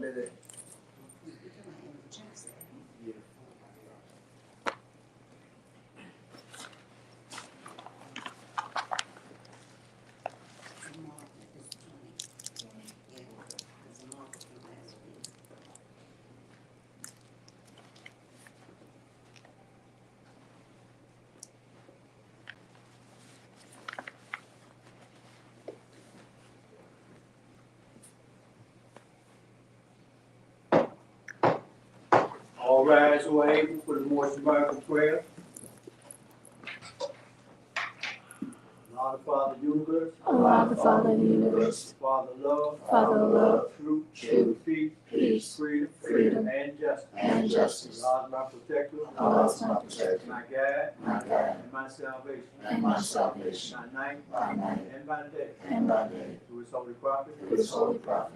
minute. All rise who are able for the Morris Miracle prayer. Allah the Father of the universe. Allah the Father of the universe. Father love. Father of love. Truth. Peace. Freedom. And justice. Allah is my protector. Allah is my protector. My guide. And my salvation. my salvation. My night. And my day. Through his holy prophet.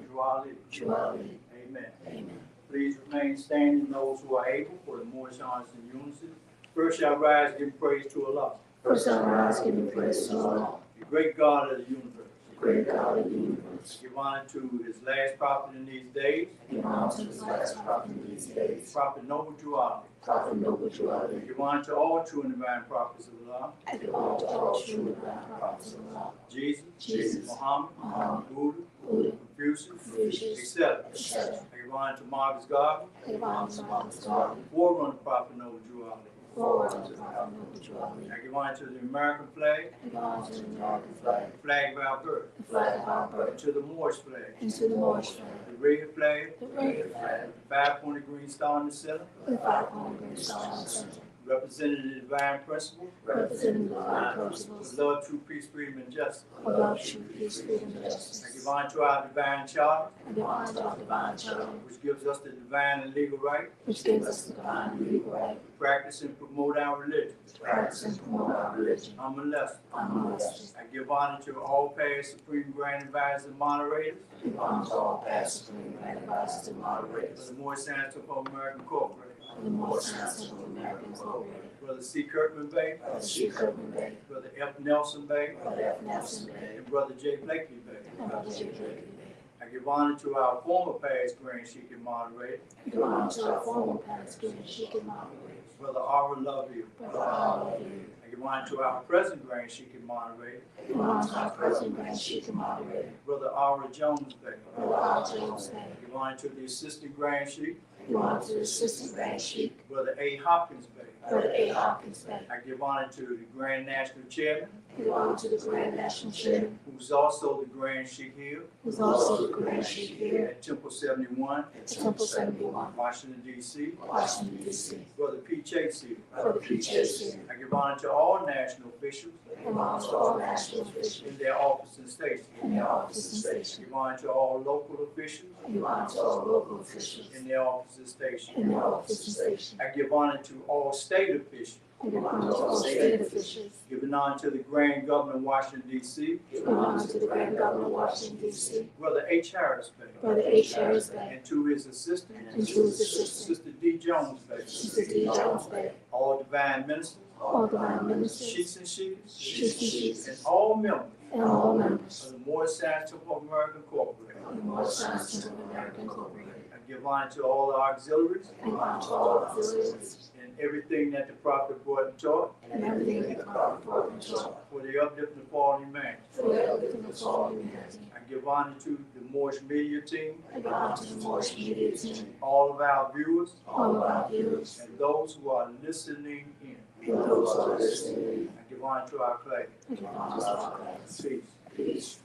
True Ali. Amen. Please remain standing, those who are able, for the Morris honors in unison. First shall rise, give praise to Allah. First I rise, giving praise to Allah, The great God of the universe. the great God of the universe. Give honor to his last prophet in these days. Give honor to his last prophet in these days, Prophet Noble Juali. Prophet Noble Juali. Give honor to all true and divine prophets of Allah. Give honor to all true and divine prophets of Allah. Jesus. Muhammad. Buddha. Confucius. Etc. I give honor to Marcus Garvey. Give honor to Marcus Garvey. Forerunner Prophet Noble Juali. Forerunner to Prophet Noble Juali. I give honor to the American flag. Give honor to the American flag, The flag of our birth. the flag of our And birth, to the Moorish flag. and to the Moorish flag, The red flag. the red flag, The 5-pointed green star in the center. the 5-pointed green star in the center, Representing the divine principle. representing the divine principles Of love, truth, peace, freedom, and justice. of love, truth, peace, freedom, and I justice. give honor to our divine charter, I give honor to our divine charter, which gives us the divine and legal right which gives us the divine and legal right to practice and promote our religion to practice and promote our religion unmolested. unmolested. I give honor to all past Supreme Grand Advisors and moderators I give honor to all past Supreme Grand Advisors and of moderators the Morris Center for American Corporation. of the Morris Center of America Incorporated, Brother C. Kirkman Bay, Brother C. Kirkman Bay, Brother F. Nelson Bay, Brother F. Nelson Bay, and Brother J. Blakely Bay. and Brother J. Blakely Bay. I give honor to our former past Grand Sheik and moderator, I give honor to our former past Grand Sheik and moderator, Brother Ara Lovey. Brother Al Lovey. I give honor to our present Grand Sheik and moderator, I give honor to our present Grand Sheik and moderator, Brother Ara Jones Bay. Brother Al Jones Bay. I give honor to the Assistant Grand Sheik, I give honor to the Assistant Grand Sheik, Brother A. Hopkins Bay. Brother A. Hopkins Bay. I give honor to the Grand National Chairman, I give honor to the Grand National Chairman, who's also the Grand Sheik here who's also the Grand Sheik here at Temple 71, at Temple 71, Washington, D.C. Washington, D.C. Brother P. Chase here. Brother P. Chase here. I give honor to all national officials I give honor to all national officials in their office and station. in their offices and I stations. give honor to all local officials I give honor to all local officials in their office and station. in their offices and stations. I give honor to all state officials, I give honor to all state officials. giving honor to the Grand Governor of Washington, D.C., I give honor to the Grand Governor of Washington, D.C., Brother H. Harris Bay, Brother H. Harris Bay, and to his assistant, and to his assistant, Sister D. Jones Bay, Sister D. Jones Bay, all divine ministers, all divine ministers, sheiks and sheiks, chiefs and chiefs, and all members and all members of the Morris Science Temple of America Incorporated. of the Morris Science Temple of America Incorporated. I give honor to all the auxiliaries I give honor to all auxiliaries and everything that the prophet brought and taught and everything that the prophet brought and taught for the uplifting of fallen humanity. for the uplifting of all humanity. I give honor to the Morris media team, I give honor to the Morris media team, all of our viewers, all of our viewers, and those who are listening in. and those who are listening. I give honor to our clay. I give honor to our class. Peace. Peace.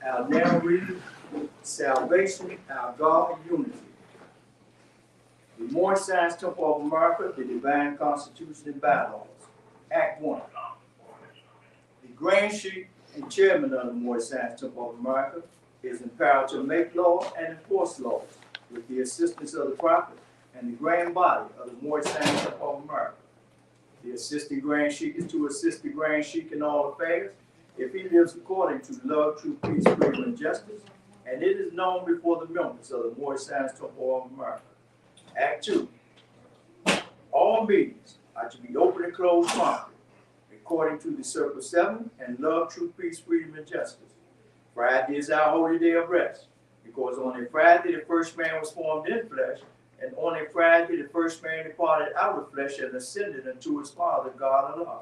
Our now reading, Salvation, Our God, Unity. The Morris Science Temple of America, the Divine Constitution and Bylaws. Act 1. The Grand Sheik and Chairman of the Morris Science Temple of America is empowered to make law and enforce laws with the assistance of the Prophet and the Grand Body of the Morris Science Temple of America. The Assistant Grand Sheik is to assist the Grand Sheik in all affairs if he lives according to love, truth, peace, freedom, and justice, and it is known before the members of the Morris Science Temple of America. Act 2. All meetings are to be open and closed promptly, according to the Circle 7 and love, truth, peace, freedom, and justice. Friday is our holy day of rest, because on a Friday the first man was formed in flesh, and on a Friday the first man departed out of flesh and ascended unto his Father, God Allah.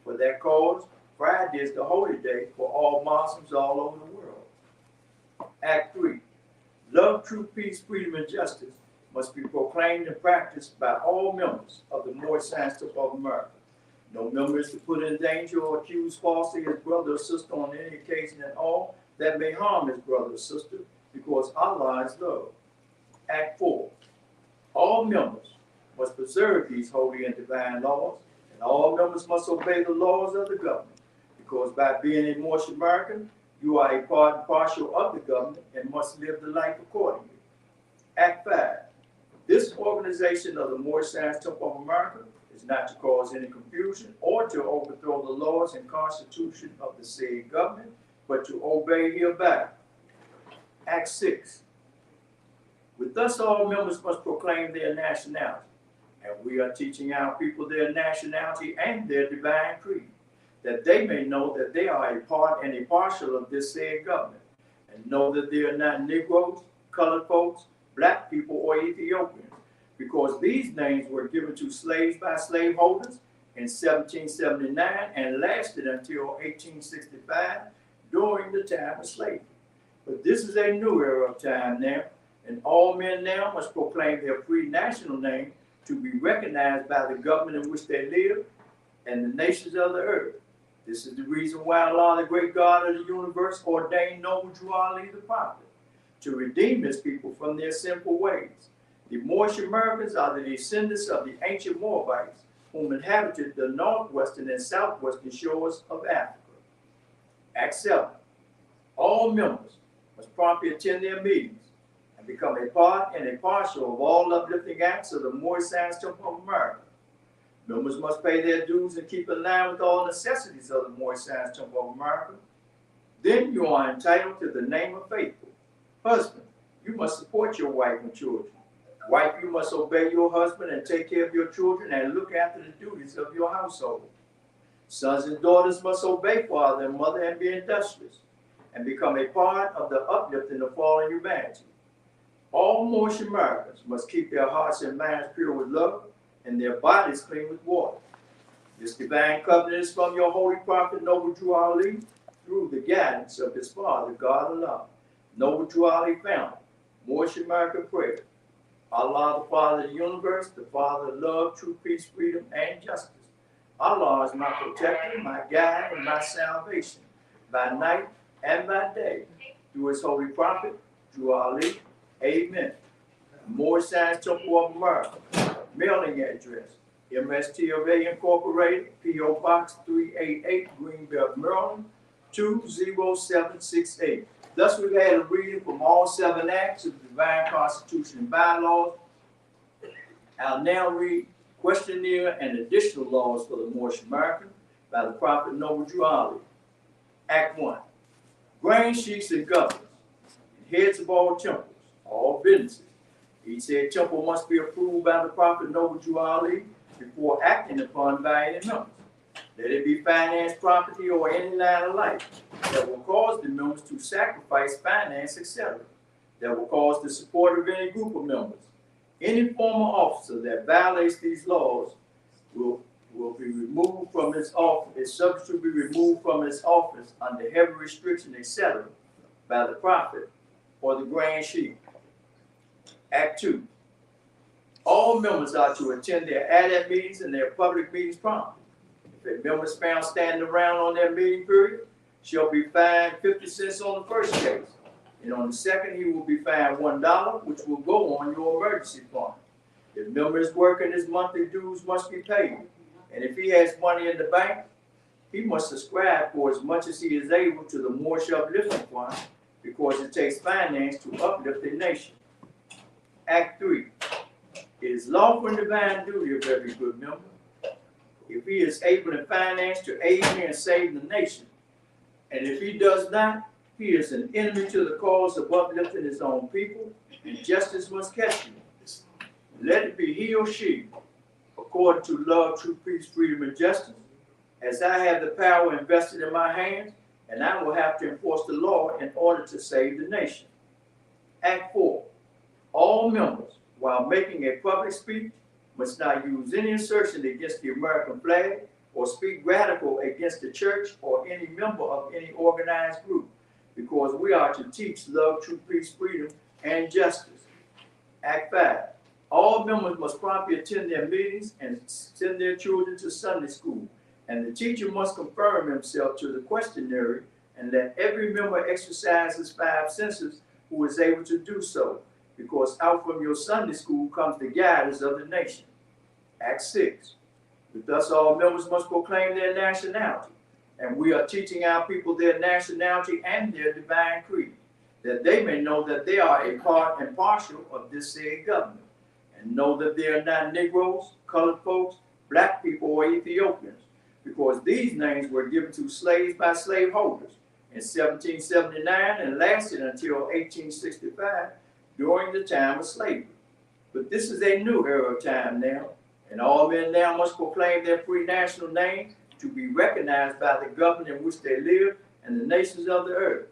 For that cause, Friday is the holy day for all Muslims all over the world. Act 3. Love, truth, peace, freedom, and justice must be proclaimed and practiced by all members of the Moorish Science Temple of America. No member is to put in danger or accuse falsely his brother or sister on any occasion at all that may harm his brother or sister, because Allah is love. Act 4. All members must preserve these holy and divine laws, and all members must obey the laws of the government, because by being a Moorish American, you are a part and parcel of the government and must live the life accordingly. Act 5. This organization of the Moorish Science Temple of America is not to cause any confusion or to overthrow the laws and constitution of the said government, but to obey hereby. Act 6. With us, all members must proclaim their nationality, and we are teaching our people their nationality and their divine creed, that they may know that they are a part and a parcel of this said government, and know that they are not Negroes, colored folks, black people, or Ethiopians, because these names were given to slaves by slaveholders in 1779 and lasted until 1865 during the time of slavery. But this is a new era of time now, and all men now must proclaim their free national name to be recognized by the government in which they live and the nations of the earth. This is the reason why Allah, the great God of the universe, ordained Noble Drew Ali the prophet to redeem his people from their sinful ways. The Moorish Americans are the descendants of the ancient Moabites, whom inhabited the northwestern and southwestern shores of Africa. Act 7. All members must promptly attend their meetings and become a part and a partial of all uplifting acts of the Moorish Science Temple of America. Members must pay their dues and keep in line with all necessities of the Moorish Science Temple of America. Then you are entitled to the name of faithful. Husband, you must support your wife and children. Wife, you must obey your husband and take care of your children and look after the duties of your household. Sons and daughters must obey father and mother and be industrious and become a part of the uplifting of fallen humanity. All Moorish Americans must keep their hearts and minds pure with love and their bodies clean with water. This divine covenant is from your holy prophet Noble Drew Ali through the guidance of his father, God Allah. Noble Drew Ali founded Moorish American prayer. Allah, the Father of the universe, the Father of love, truth, peace, freedom, and justice. Allah is my protector, my guide, and my salvation, by night and by day, through his holy prophet, Drew Ali. Amen. Moorish Science Temple of America. Mailing address, MST of A Incorporated, P.O. Box 388, Greenbelt, Maryland, 20768. Thus, we've had a reading from all 7 acts of the Divine Constitution and bylaws. I'll now read questionnaire and additional laws for the Moorish American by the Prophet Noble Drew Ali. Act 1. Grand chiefs and governors, and heads of all temples, all businesses. He said temple must be approved by the Prophet Noble Drew Ali before acting upon by any members. Let it be finance, property, or any line of life that will cause the members to sacrifice finance, etc. That will cause the support of any group of members. Any former officer that violates these laws will be removed from his office, is subject to be removed from his office under heavy restriction, etc. by the Prophet or the Grand Chief. Act 2. All members are to attend their ADAT meetings and their public meetings promptly. If a member is found standing around on their meeting period, shall be fined 50 cents on the first case. And on the second, he will be fined $1, which will go on your emergency fund. If member is working, his monthly dues must be paid. And if he has money in the bank, he must subscribe for as much as he is able to the Moorish Uplifting Fund, because it takes finance to uplift a nation. Act 3. It is lawful and divine duty of every good member, if he is able in finance, to aid me and save the nation. And if he does not, he is an enemy to the cause of uplifting his own people, and justice must catch him. Let it be he or she, according to love, truth, peace, freedom, and justice, as I have the power invested in my hands, and I will have to enforce the law in order to save the nation. Act 4. All members, while making a public speech, must not use any assertion against the American flag or speak radical against the church or any member of any organized group, because we are to teach love, truth, peace, freedom, and justice. Act 5. All members must promptly attend their meetings and send their children to Sunday school, and the teacher must confirm himself to the questionnaire and let every member exercise his 5 senses who is able to do so, because out from your Sunday school comes the guidance of the nation. Act 6. But thus all members must proclaim their nationality, and we are teaching our people their nationality and their divine creed, that they may know that they are a part and partial of this said government, and know that they are not Negroes, colored folks, black people, or Ethiopians, because these names were given to slaves by slaveholders in 1779 and lasted until 1865 during the time of slavery. But this is a new era of time now, and all men now must proclaim their free national name to be recognized by the government in which they live and the nations of the earth.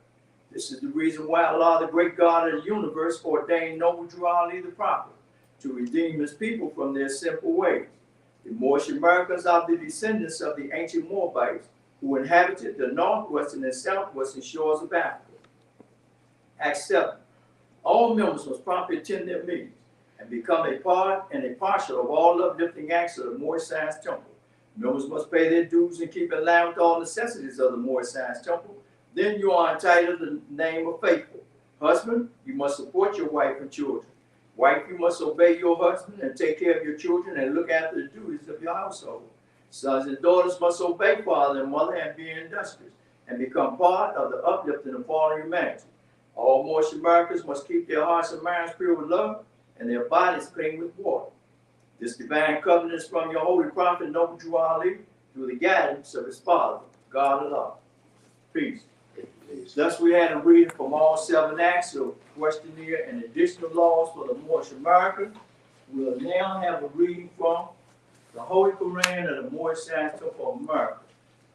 This is the reason why Allah, the great God of the universe, ordained noble Drew Ali the prophet to redeem his people from their sinful ways. The Moorish Americans are the descendants of the ancient Moabites who inhabited the northwestern and southwestern shores of Africa. Act 7. All members must promptly attend their meetings and become a part and a partial of all uplifting acts of the Moorish Science Temple. Members must pay their dues and keep in line with all necessities of the Moorish Science Temple. Then you are entitled to the name of faithful. Husband, you must support your wife and children. Wife, you must obey your husband and take care of your children and look after the duties of your household. Sons and daughters must obey father and mother and be industrious and become part of the uplifting of fallen humanity. All Moorish Americans must keep their hearts and minds pure with love and their bodies clean with water. This divine covenant is from your holy prophet, noble Drew Ali, through the guidance of his father, God Allah. Peace. Thus we had a reading from all 7 acts of questionnaire and additional laws for the Moorish Americans. We'll now have a reading from the Holy Koran of the Moorish Science Temple of America,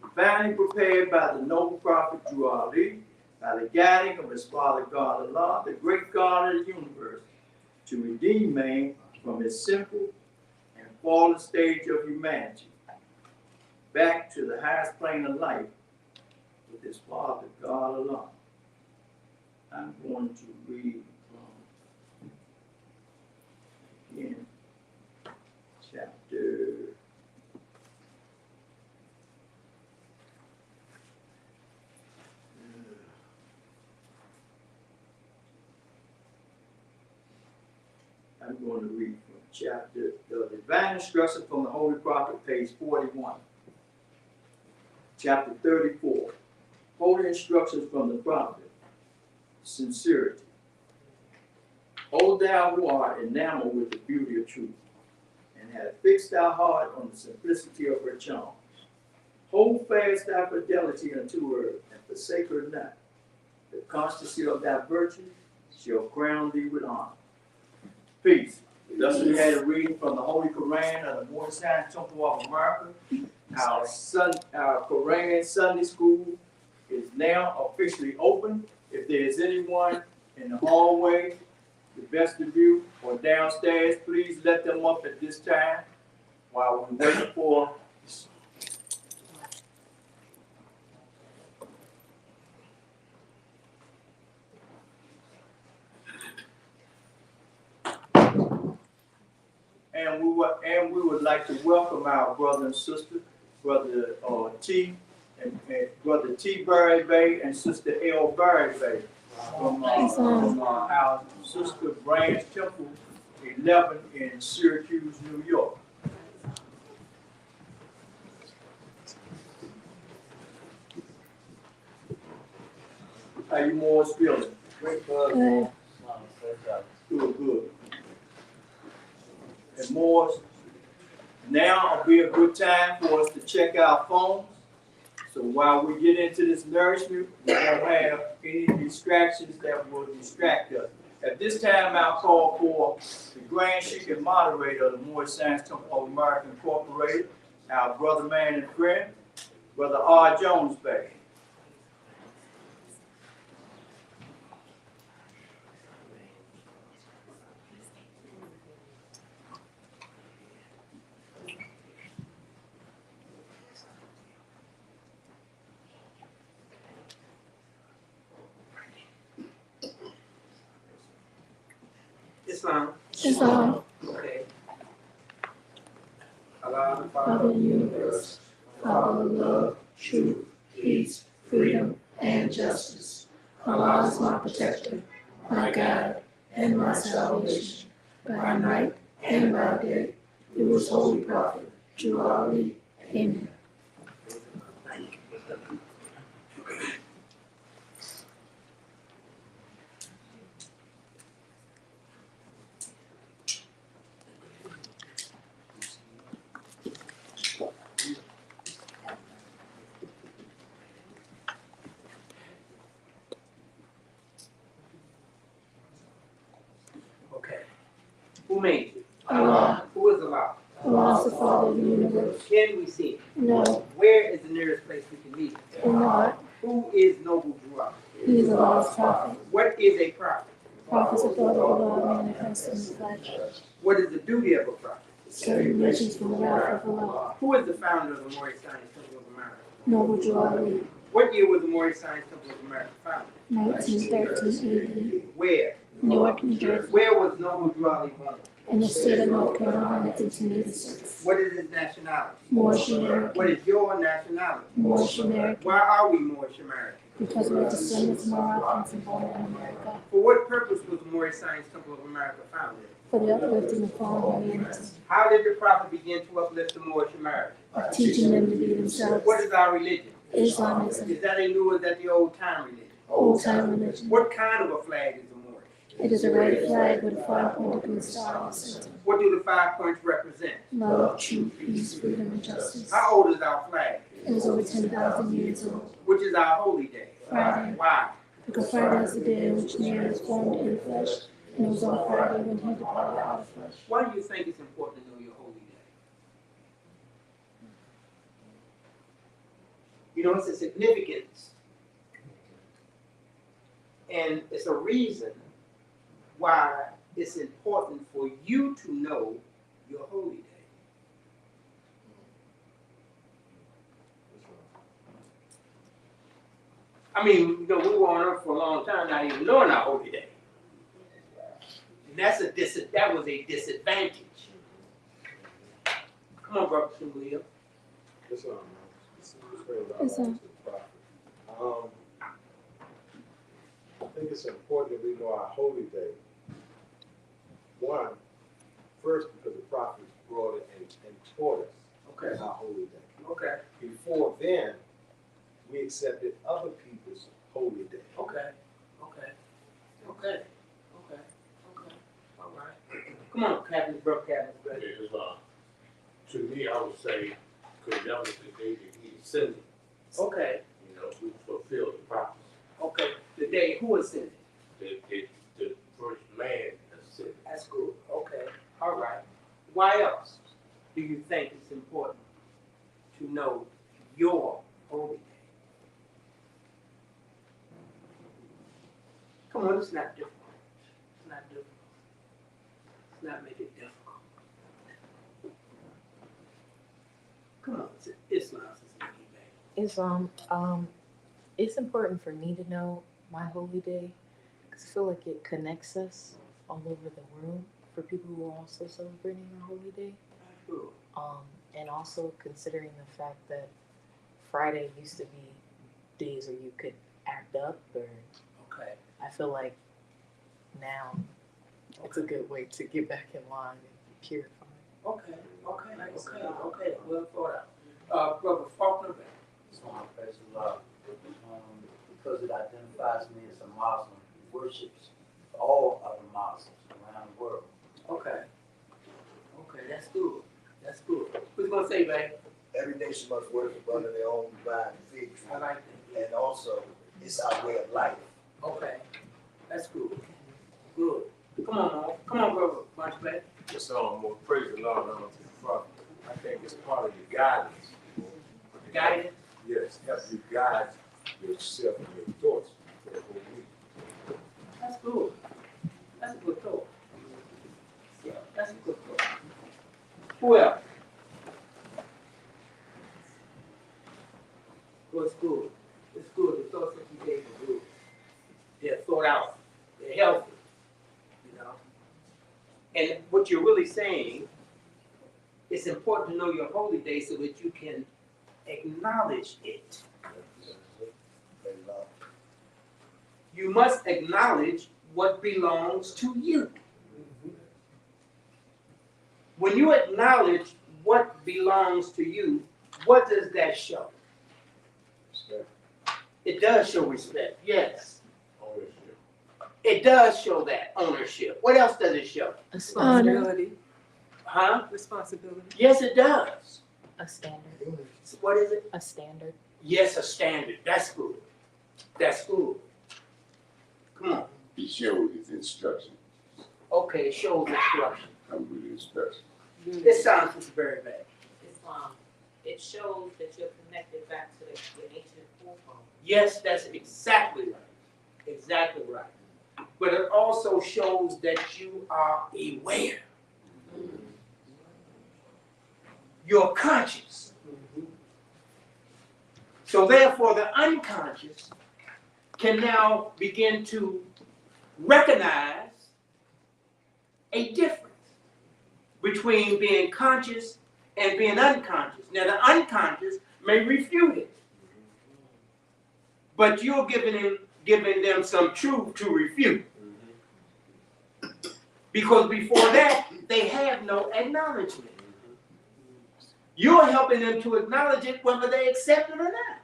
divinely prepared by the noble prophet Drew Ali, by the guiding of his father God Allah, the great God of the universe, to redeem man from his sinful and fallen stage of humanity, back to the highest plane of life with his father God Allah. I'm going to read from again, chapter I'm going to read from chapter, the Divine Instruction from the Holy Prophet, page 41. Chapter 34. Holy Instructions from the Prophet. Sincerity. O thou who art enamored with the beauty of truth, and have fixed thy heart on the simplicity of her charms, hold fast thy fidelity unto her, and forsake her not. The constancy of thy virtue shall crown thee with honor. Peace. Thus we had a reading from the Holy Koran of the Moorish Science Temple of America. Our Koran Sunday School is now officially open. If there is anyone in the hallway, the vestibule, or downstairs, please let them up at this time while we wait for and we would like to welcome our brother and sister, Brother T and Brother T. Barry Bay and Sister L. Barry Bay from our Sister Branch Temple 11 in Syracuse, New York. How you Moors feeling? Good. Good. And Moors, now will be a good time for us to check our phones. So while we get into this nourishment, we don't have any distractions that will distract us. At this time, I'll call for the Grand Sheikh and moderator of the Moorish Science Temple of America Incorporated, our brother, man, and friend, Brother R. Jones Bay. Islam. Islam, Okay. Allah the Father Father. of the universe, Father of love, truth, peace, freedom, and justice. Allah is my protector, my guide, and my salvation. By night and by day, through his holy prophet, True Ali. Amen. Okay. Who made you? Allah. Who is Allah? Allah is the Father of the universe. Can we see him? No, Where is the nearest place we can meet him? in the heart, Who is Noble Drew? he is Allah's prophet. What is a prophet? Prophets of Allah manifest in the flesh. What is the duty of a prophet? Certain nations from the wrath of Allah. Who is the founder of the Moorish Science Temple of America? Noble Drew Ali. What year was the Moorish Science Temple of America founded? 1913 Where? AD. Newark, New Jersey. Where was Noble Drew born? In the state of North Carolina, 1886. What is his nationality? Moorish What American. is your nationality? Moorish American. Why are we Moorish American? Because we're descendants of Moroccans and born in America. For what purpose was the Moorish Science Temple of America founded? For the uplifting of foreign humanity. How did the prophet begin to uplift the Moorish Americans? By teaching them to be themselves. What is our religion? Islamism. Is that a new or is that the old time religion? Old time religion. What kind of a flag is the Moorish? It is a red flag with a 5-point star in the center. What do the 5 points represent? Love, truth, peace, freedom, and justice. How old is our flag? It is over 10,000 years old. Which is our holy day? Friday. Why? Because Friday is the day in which man was formed in flesh, and it was on Friday when he departed out of flesh. Why do you think it's important to know your holy day? You know, it's a significance. And it's a reason why it's important for you to know your holy day. I mean, you know, we were on earth for a long time not even knowing our holy day. And that was a disadvantage. Come on, Brother William. It's It's I think it's important that we know our holy day. One, first because the prophets brought it and taught us Okay. our holy day. Okay. Before then, we accepted other people's holy day. Okay. Okay. Okay. Okay. Okay. All right. Come on, Captain, Brother Captain. To me, I would say, because that was the day that he ascended. Okay. You know, we fulfilled the prophecy. Okay. The day who ascended? The first man ascended. That's good. Okay. All right. Why else do you think it's important to know your holy day? Come on, it's not difficult. It's not difficult. Let's not make it difficult. Come on, Islam. Islam, it's important for me to know my holy day because I feel like it connects us all over the world for people who are also celebrating their holy day. Sure. And also considering the fact that Friday used to be days where you could act up, or Okay. I feel like now it's a good way to get back in line and be purified. Okay. Okay. Okay. Okay. Well thought out. Brother Faulkner. So I praise the Lord. Because it identifies me as a Muslim who worships all other Muslims around the world. Okay. Okay, that's good. That's good. Who's gonna say, babe? Every nation must worship under their own divine fig tree. I like that. And also, it's our way of life. Okay. That's good. Good. Come on, Mom. Come on, brother. Bunch back. Just more praise the Lord and honor to the prophet. I think it's part of your guidance. Guidance. Yes, help you guide yourself and your thoughts for the whole week. That's good. That's a good thought. Yeah, that's a good thought. Who else? Well, it's good. It's good. The thoughts that you gave are good. They're thought out. They're healthy. You know? And what you're really saying, it's important to know your holy day so that you can acknowledge it. You must acknowledge what belongs to you. When you acknowledge what belongs to you, what does that show? Respect. It does show respect, yes. Ownership. It does show that ownership. What else does it show? Responsibility. Huh? Responsibility. Yes, it does. A standard. What is it? A standard. Yes, a standard. That's good. That's good. Come on. He showed his instruction. Okay, it shows instruction. Come with instruction. This sounds very bad. It shows that you're connected back to the ancient forefathers. Yes, that's exactly right. Exactly right. But it also shows that you are aware. You're conscious. So therefore, the unconscious can now begin to recognize a difference between being conscious and being unconscious. Now, the unconscious may refute it, but you're giving them some truth to refute. Because before that, they have no acknowledgement. You're helping them to acknowledge it whether they accept it or not.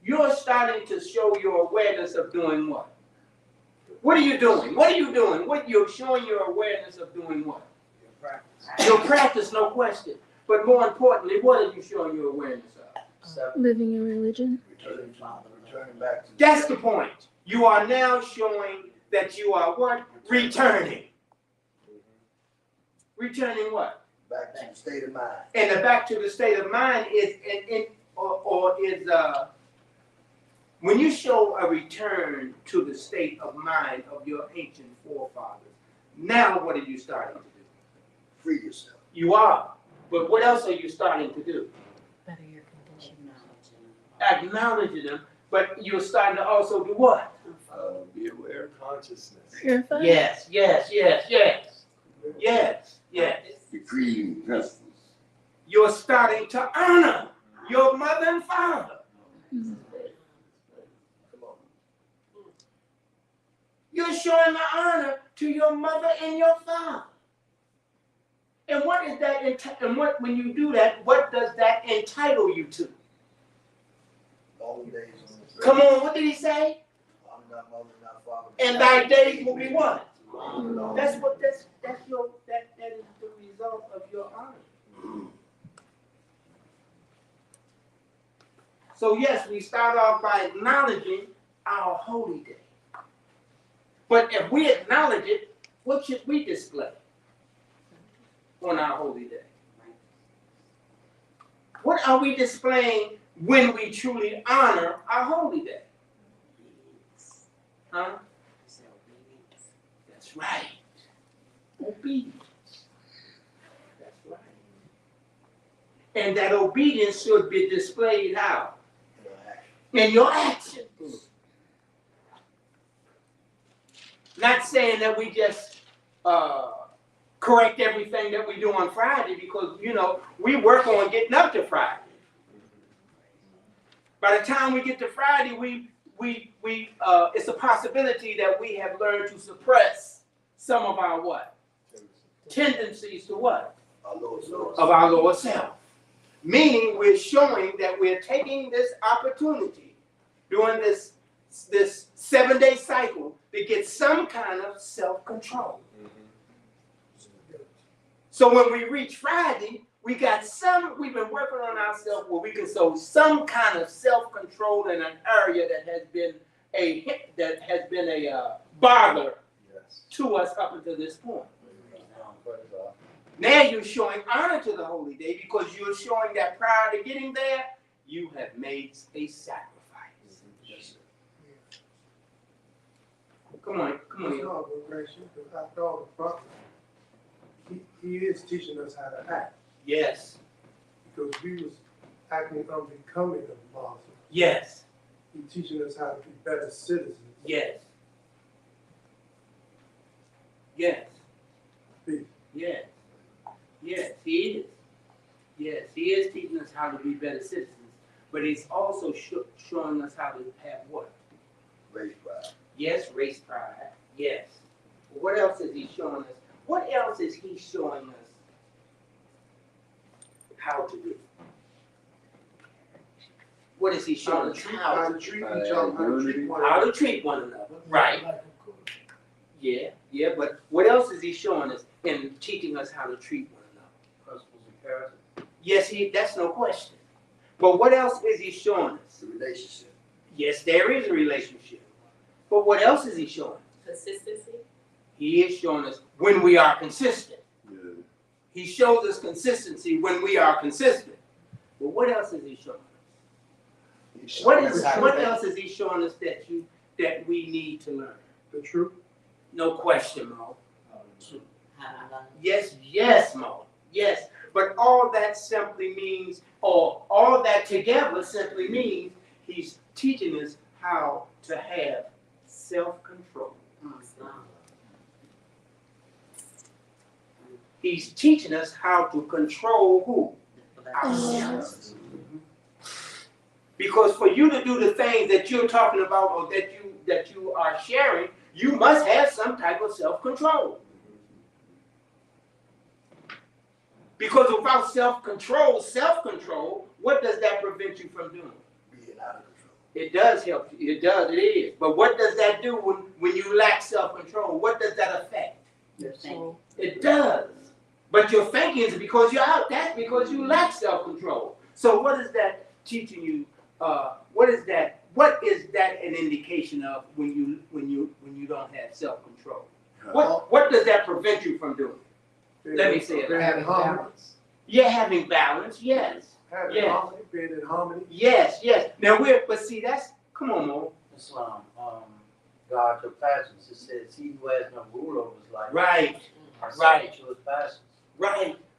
You're starting to show your awareness of doing what? What are you doing? What are you doing? What you're showing your awareness of doing what? Your practice, no question. But more importantly, what are you showing your awareness of? Living in religion. Returning back to. That's the point. You are now showing that you are what? Returning. Returning what? Back to the state of mind. And the back to the state of mind is when you show a return to the state of mind of your ancient forefathers. Now what are you starting to do? Free yourself. You are. But what else are you starting to do? Better your condition. Acknowledging them, but you're starting to also do what? Be aware. Consciousness. Purify. Yes. Decreeing principles. You're starting to honor your mother and father. Mhm. You're showing the honor to your mother and your father. And what is that? When you do that, what does that entitle you to? All the days on the earth. Come on, what did he say? I'm not mother, not father. And thy days will be what? Long. That is the result of your honor. So yes, we start off by acknowledging our holy day. But if we acknowledge it, what should we display on our holy day? What are we displaying when we truly honor our holy day? Huh? That's right. Obedience. That's right. And that obedience should be displayed how? In your actions. Not saying that we just correct everything that we do on Friday, because, we work on getting up to Friday. By the time we get to Friday, it's a possibility that we have learned to suppress some of our what? Tendencies to what? Of our lower self. Meaning we're showing that we're taking this opportunity during this 7-day cycle to get some kind of self-control. So when we reach Friday, we've been working on ourselves where we can show some kind of self-control in an area that has been a bother to us up until this point. Now you're showing honor to the holy day because you're showing that prior to getting there, you have made a sacrifice. Come on. That's not what Grace, because I thought the prophet, he is teaching us how to act. Yes. Because we was acting unbecoming of Muslim. Yes. He's teaching us how to be better citizens. Yes. He is teaching us how to be better citizens, but he's also showing us how to have what? Race pride. Yes, race pride. Yes. What else is he showing us? What else is he showing us how to do? What is he showing us? How to treat each other, How to treat one another. Right. Yeah, but what else is he showing us in teaching us how to treat one another? Principles and character. Yes, that's no question. But what else is he showing us? The relationship. Yes, there is a relationship. But what else is he showing us? Consistency. He is showing us when we are consistent. Yeah. He shows us consistency when we are consistent. But what else is he showing us? What else is he showing us that we need to learn? the truth. No question, Mo. Yes, Mo. Yes. But all that simply means, or all that together simply means, he's teaching us how to have self-control. He's teaching us how to control who? Ourselves. Because for you to do the things that you're talking about or that you are sharing, you must have some type of self-control. Because without self-control, what does that prevent you from doing? Being out of control. It does help you. It does. It is. But what does that do when you lack self-control? What does that affect? It does. But your thinking is because you're out. That's because you lack self-control. So what is that teaching you? What is that? What is that an indication of when you don't have self-control? What does that prevent you from doing? Let me say it. Having balance. Yeah, having balance. Yes. Having harmony, being in harmony. Yes. Now but see, come on, Mo. Islam, guard your passions. It says, he who has no rule over his life. Right. To his passions.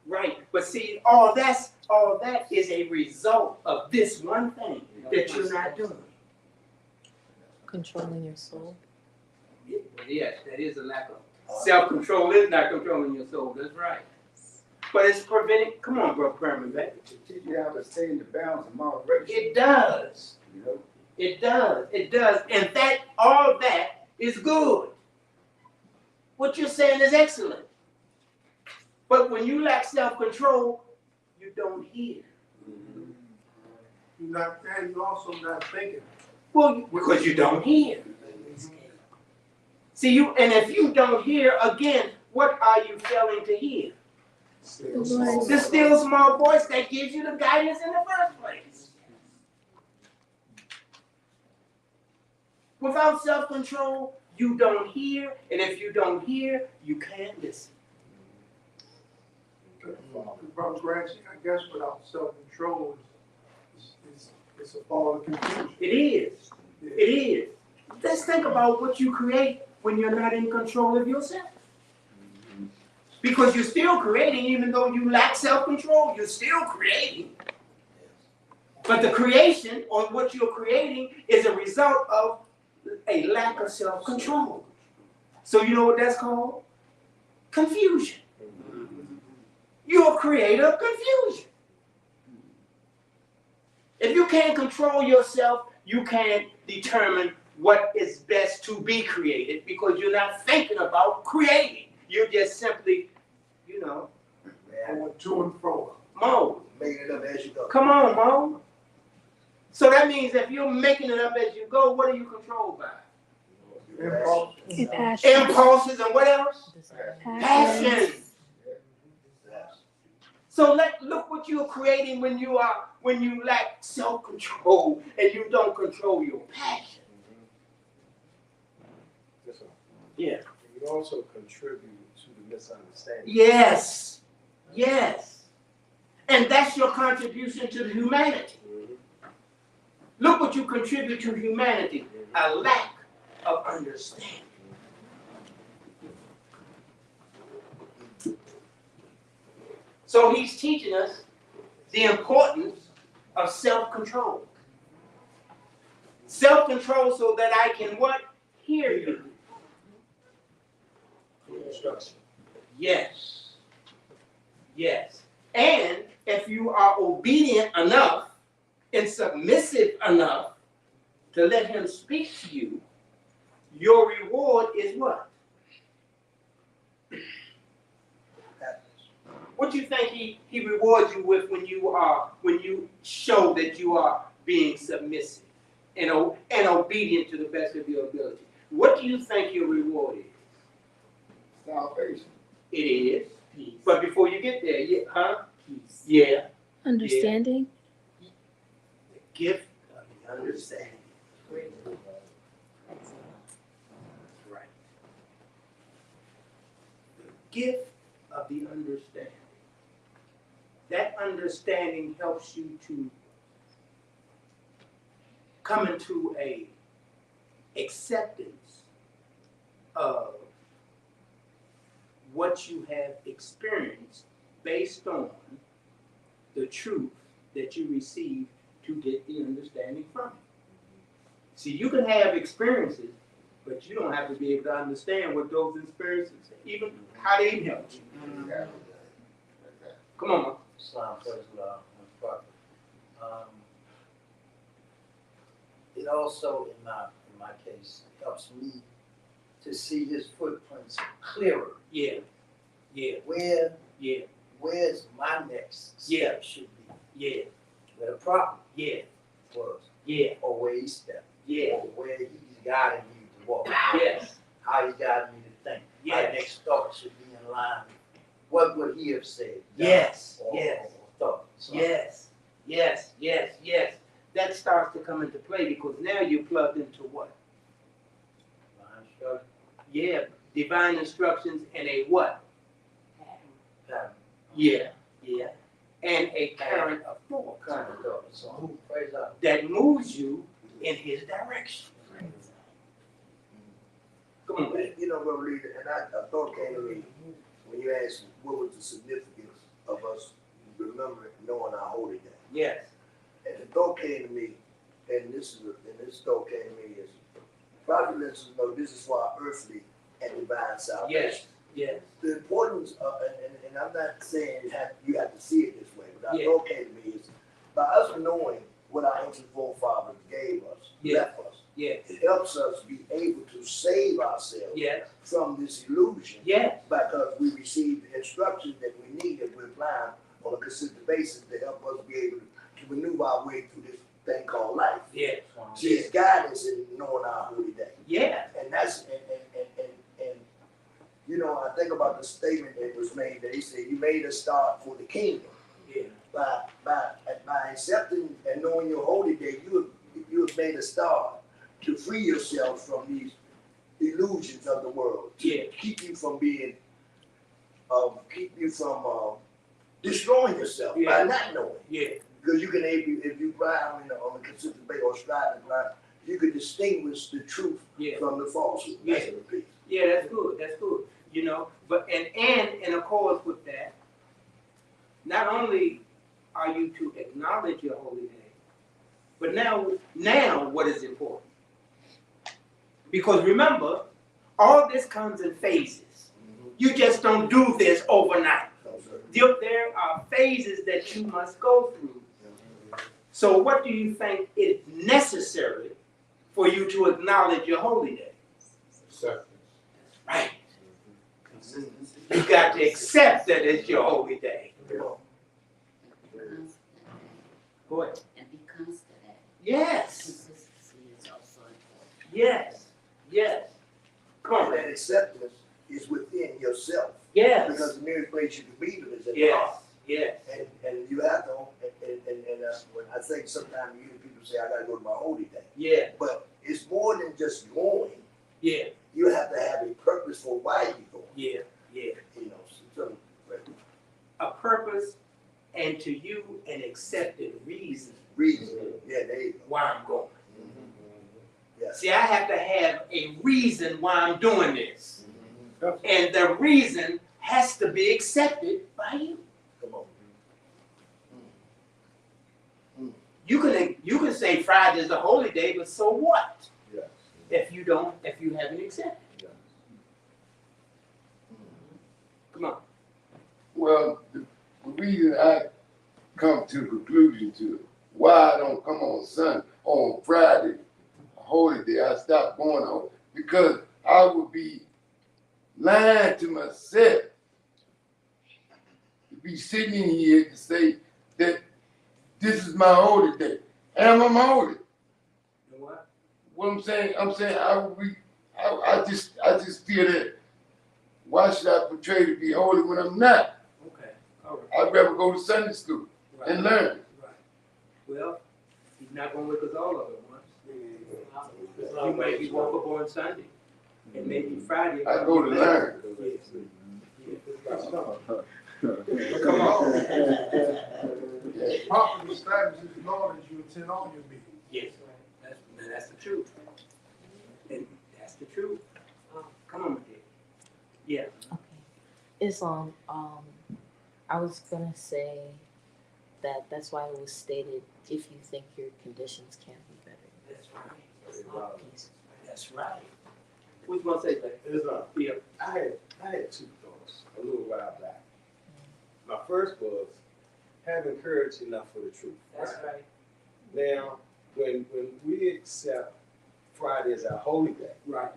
Right. But see, all that is a result of this one thing that you're not doing. Controlling your soul. Yes, that is a lack of self-control. Is not controlling your soul. That's right. But it's preventing. Come on, bro, Kermit, man. To teach you how to stay in the bounds of moderation. It does. You know? It does. And all that is good. What you're saying is excellent. But when you lack self-control, you don't hear. You're not, and you're also not thinking. Well, because you don't hear. See, and if you don't hear, again, what are you failing to hear? The still small voice that gives you the guidance in the first place. Without self-control, you don't hear, and if you don't hear, you can't listen. Brother Grant, I guess without self-control, it's a fall of confusion. It is. It is. Let's think about what you create when you're not in control of yourself. Because you're still creating, even though you lack self-control, you're still creating. But the creation, or what you're creating, is a result of a lack of self-control. So you know what that's called? Confusion. You're a creator of confusion. If you can't control yourself, you can't determine what is best to be created because you're not thinking about creating. You're just simply, Going to and fro. Mo. Making it up as you go. Come on, Mo. So that means if you're making it up as you go, what are you controlled by? Impulses and what else? Passion. So look what you're creating when you lack self-control and you don't control your passion. Yeah. You also contribute to the misunderstanding. Yes. And that's your contribution to humanity. Look what you contribute to humanity. A lack of understanding. So he's teaching us the importance of self-control. Self-control so that I can what? Hear you. Yes. And if you are obedient enough and submissive enough to let him speak to you, your reward is what? What do you think he rewards you with when you show that you are being submissive and obedient to the best of your ability? What do you think your reward is? Salvation. It is. Peace. But before you get there, Peace. yeah, Understanding. the gift of the understanding. Great. That's right. The gift of the understanding. That understanding helps you to come into a acceptance of what you have experienced based on the truth that you receive to get the understanding from it. See, you can have experiences, but you don't have to be able to understand what those experiences, even how they help you. Come on, man. Islam, praise Allah, and Prophet. It also, in my case, helps me to see his footprints clearer. Yeah, Where's my next step should be? yeah, Where the Prophet yeah, was, yeah, or where he stepped, yeah, or where he's guiding me to walk. yes, How he guided me to think. My yes, next thought should be in line with what would he have said, done, yes, or yes. thought. So, Yes, yes, yes, yes. That starts to come into play because now you're plugged into what? my instruction, Yeah, divine instructions and a what? pattern. Yeah, yeah. And a current of thought Kind of thought. So, praise God. that moves you in his direction. Come on, man. You know, Brother Leader, and I thought came to me when you asked what was the significance of us remembering, knowing our holy day. Yes, And the thought came to me, and this thought came to me is, Prophet lets us know this is for our earthly and divine salvation. yes, yes, The importance of, and I'm not saying you have to see it this way, but Yeah. the thought came to me is, by us knowing what our ancient forefathers gave us, Yeah. left us, yes, it helps us be able to save ourselves yes, from this illusion yes, because we receive the instructions that we need that we're applying on a consistent basis to help us be able to maneuver our way through this thing called life. yes, See, it's guidance in knowing our holy day. yes, And that's, and you know, I think about the statement that was made, that he said, you made a start for the kingdom. yeah, By accepting and knowing your holy day, you have made a start to free yourself from these illusions of the world. To Yeah. keep you from being, destroying yourself Yeah. by not knowing. yeah, Because you can, if you rely on a consistent basis or strive to rely, you can distinguish the truth yeah. from the falsehood. Yeah. That's the piece. Yeah, that's good. That's good. You know, but and in accordance with that, not only are you to acknowledge your holy day, but now what is important? Because remember, all this comes in phases. You just don't do this overnight. No, sir. There are phases that you must go through. So what do you think is necessary for you to acknowledge your holy day? Acceptance. Right. You got to accept that it's your holy day. Go ahead. And be constant at it. Yes. Consistency is also important. Yes. Yes. Come on, And that man. acceptance is within yourself. Yes. Because the nearest place you can be to is in the Yes. heart. Yes. And you have to, when I think sometimes you hear people say, I gotta go to my holy day. Yeah. But it's more than just going. Yeah. You have to have a purpose for why you're going. Yeah. Yeah. You know, so, A purpose and to you an accepted reason reason. Yeah, there you go. why I'm going. Yes. See, I have to have a reason why I'm doing this. And the reason has to be accepted by you. Come on. You can say Friday is the holy day, but so what? Yes. If you haven't accepted. Yes. Come on. Well, the reason I come to the conclusion to why I don't come on Friday, a holy day. I stopped going on because I would be lying to myself to be sitting in here to say that this is my holy day. Am I holy? You know what? What I'm saying I would be, I just feel that why should I portray to be holy when I'm not? Okay, all right. I'd rather go to Sunday school Right. and learn. Right. Well, he's not gonna wake us all up at once. You may be woke up on Sunday, and maybe Friday. I go to learn. Yes. Come on. Properly establishes the law that you attend all your meetings. Yes, that's the truth. And that's the truth. Come on, dear. Yeah. Okay. Islam, I was gonna say that's why it was stated if you think your conditions can be better. That's right. Peace. That's right. What you gonna say, Blake? Yeah. I had two thoughts a little while back. My first was having courage enough for the truth. That's right. Now, when we accept Friday as our holy day, Right.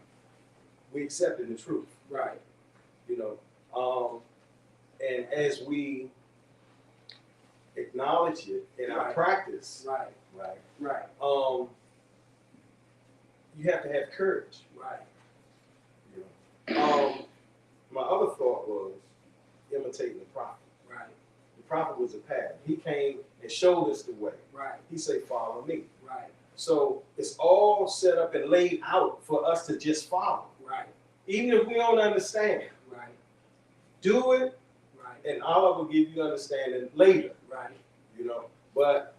we accepting the truth, Right. you know. And as we acknowledge it in our Right. practice, Right. right, Right. you have to have courage. Right. You know. My other thought was imitating the prophet. Right. The prophet was a pattern. He came and showed us the way. Right. He said, follow me. Right. So it's all set up and laid out for us to just follow. Right. Even if we don't understand it. Right. Do it, Right. and Allah will give you understanding later. Right. You know. But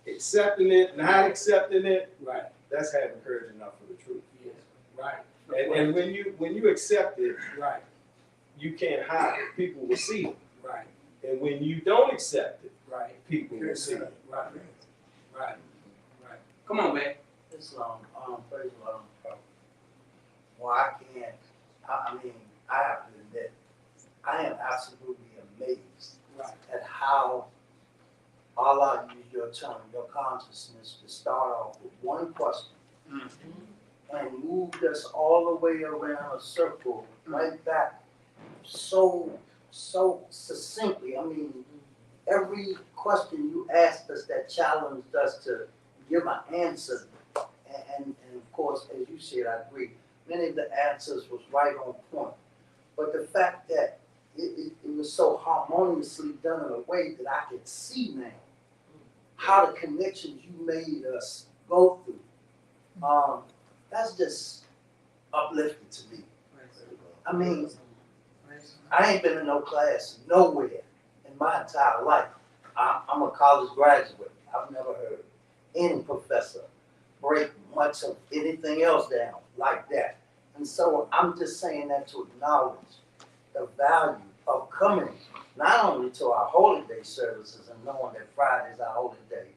accepting it, not accepting it, Right. that's having courage enough for the truth. Yes. Right. And when you accept it, Right. you can't hide it. People will see it. Right. And when you don't accept it, Right. people will see it. Right. Right. Right. Come on, man. Islam, praise the Lord. Well, I can't, I mean, I have to admit, I am absolutely amazed Right. at how Allah used your tongue, your consciousness to start off with one question and moved us all the way around a circle right back so succinctly. I mean, every question you asked us that challenged us to give an answer. And of course, as you said, I agree, many of the answers was right on point. But the fact that it was so harmoniously done in a way that I could see now how the connections you made us go through, that's just uplifting to me. I mean, I ain't been in no class nowhere in my entire life. I'm a college graduate. I've never heard any professor break much of anything else down like that. And so I'm just saying that to acknowledge the value of coming not only to our holy day services and knowing that Friday is our holy day,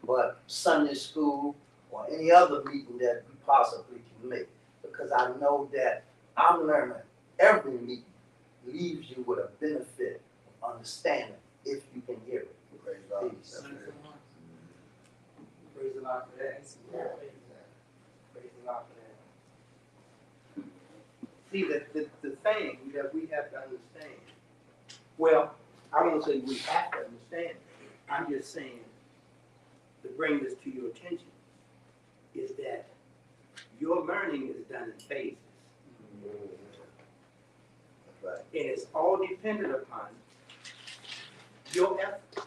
but Sunday school or any other meeting that we possibly can make. Because I know that I'm learning every meeting leaves you with a benefit of understanding if you can hear it. Praise God. Peace. Praise the Lord for that. Praise the Lord for that. See, the thing that we have to understand, well, I won't say we have to understand, I'm just saying, to bring this to your attention, is that your learning is done in phases. Right. And it's all dependent upon your efforts.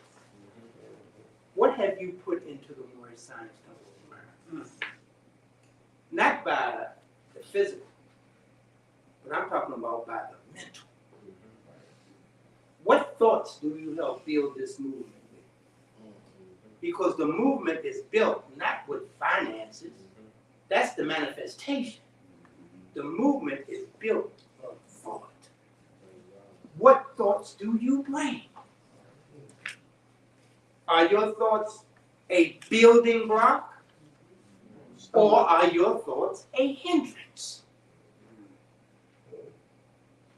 What have you put into the Moorish Science Temple of America? Not by the physical, but I'm talking about by the mental. What thoughts do you help build this movement with? Because the movement is built not with finances. That's the manifestation. The movement is built on thought. What thoughts do you bring? Are your thoughts a building block? Or are your thoughts a hindrance?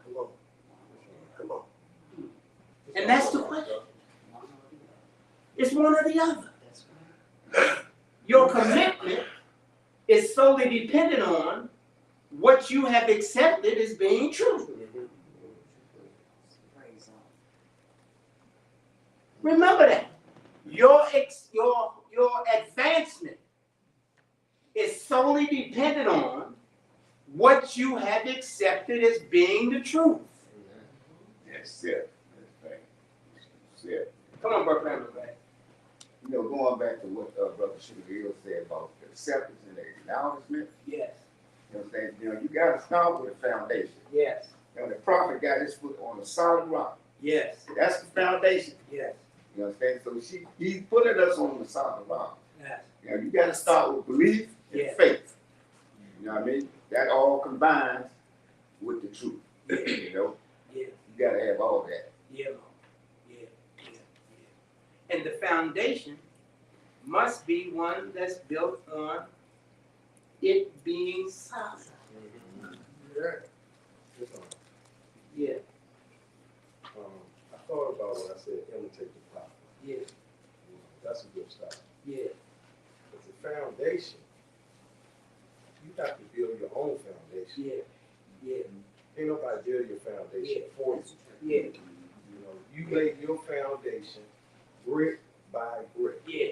Come on. Come on. And that's the question. one or the other. Your commitment is solely dependent on what you have accepted as being true. Remember that. Your advancement is solely dependent on what you have accepted as being the truth. That's it. That's right. That's it. Come on, Brother Randall, back. You know, going back to what Brother Sugar Hill said about the acceptance and the acknowledgement, Yes. you know what I'm saying? You know, you got to start with a foundation. Yes. You know, the prophet got his foot on a solid rock. Yes. That's the foundation. Yes. You understand? So he's putting us on the solid rock. Yes. You know, you got to start with belief and Yeah. faith. You know what I mean? That all combines with the truth. Yeah. You know? Yeah. You got to have all that. Yeah. Yeah. Yeah. Yeah. And the foundation must be one that's built on it being solid. Yeah. Yeah. I thought about when I said imitate the prophet. Yeah. That's a good start. Yeah. But the foundation, you have to build your own foundation. Yeah. Yeah. Ain't nobody build your foundation Yeah. for you. Yeah. You know, you lay your foundation brick by brick. Yeah.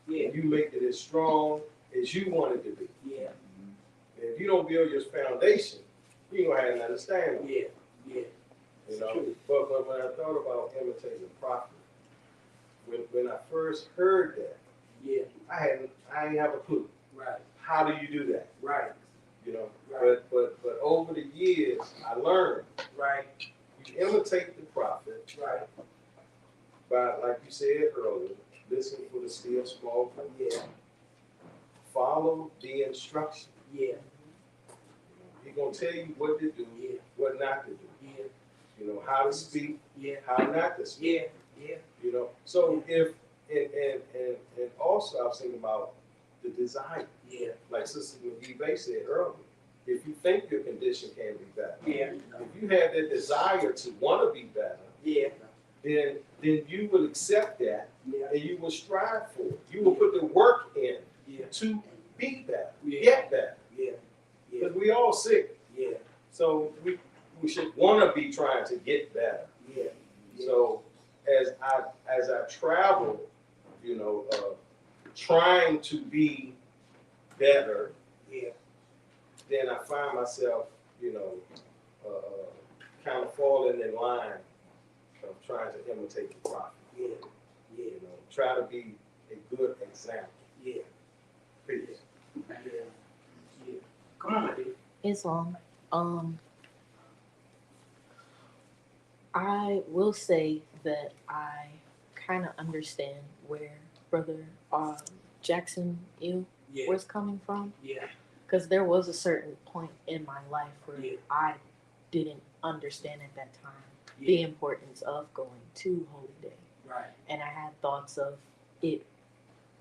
Yeah. And you make it as strong as you want it to be. Yeah. And if you don't build your foundation, you ain't gonna have nothing to stand on. Yeah. Yeah. You know, but when I thought about imitating the prophet, when I first heard that, Yeah. I didn't have a clue. Right. How do you do that? Right. You know, Right. but over the years, I learned Right. you imitate the prophet Right. by, like you said earlier, listen for the still small voice. Yeah. Follow the instruction. Yeah. He's gonna tell you what to do, Yeah. what not to do. Yeah. You know, how to speak, Yeah. how not to speak. Yeah. Yeah. You know, so if and also I was thinking about the desire. Yeah. Like Sister McGee said earlier, if you think your condition can be better, Yeah. if you have that desire to want to be better, Yeah. then you will accept that Yeah. and you will strive for it. You will put the work in Yeah. to be better, Yeah. get better. Yeah. Yeah. Because we all sick, Yeah. so we should want to be trying to get better. Yeah. So as I travel, you know, trying to be better, Yeah. then I find myself, you know, kind of falling in line of trying to imitate the prophet. Yeah. Yeah. You know, try to be a good example. Yeah. Peace. Yeah. Yeah. Come on, my dude. Islam. I will say that I kind of understand where Brother Jackson Yeah. was coming from, Yeah. because there was a certain point in my life where Yeah. I didn't understand at that time Yeah. the importance of going to Holy Day, Right. and I had thoughts of it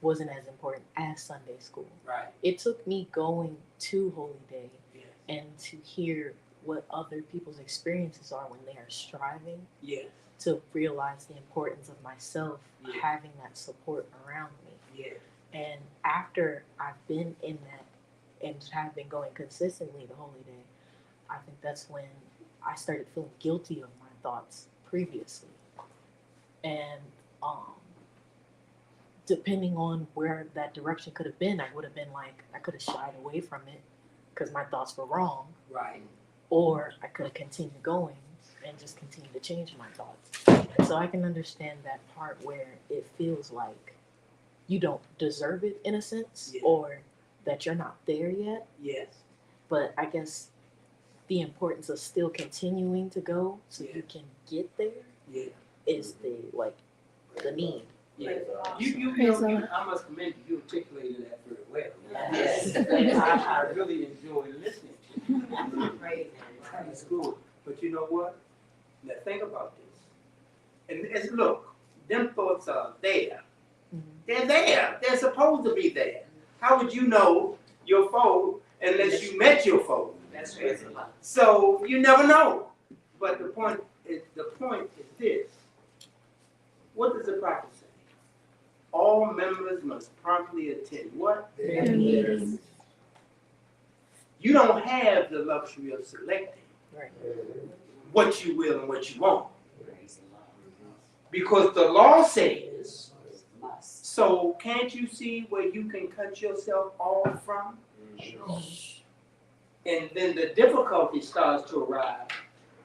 wasn't as important as Sunday school. Right. It took me going to Holy Day Yeah. and to hear what other people's experiences are when they are striving Yeah. to realize the importance of myself Yeah. having that support around me. Yeah. And after I've been in that and have been going consistently to Holy Day, I think that's when I started feeling guilty of my thoughts previously. And depending on where that direction could have been, I would have been like, I could have shied away from it because my thoughts were wrong, Right. or I could have continued going and just continue to change my thoughts. And so I can understand that part where it feels like you don't deserve it in a sense, Yeah. or that you're not there yet. Yes. But I guess the importance of still continuing to go so Yeah. you can get there Yeah. is the need. Yeah. You Praise know, the I must commend you. You articulated that very well. Yes. I really enjoyed listening to you. It's cool. But you know what? Now think about this. And look, them thoughts are there. They're there. They're supposed to be there. How would you know your foe unless you met your foe? That's right. So you never know. But the point is this. What does the prophet say? All members must promptly attend what? Their meetings. You don't have the luxury of selecting Right. what you will and what you won't. Because the law says, so can't you see where you can cut yourself off from? And then the difficulty starts to arise.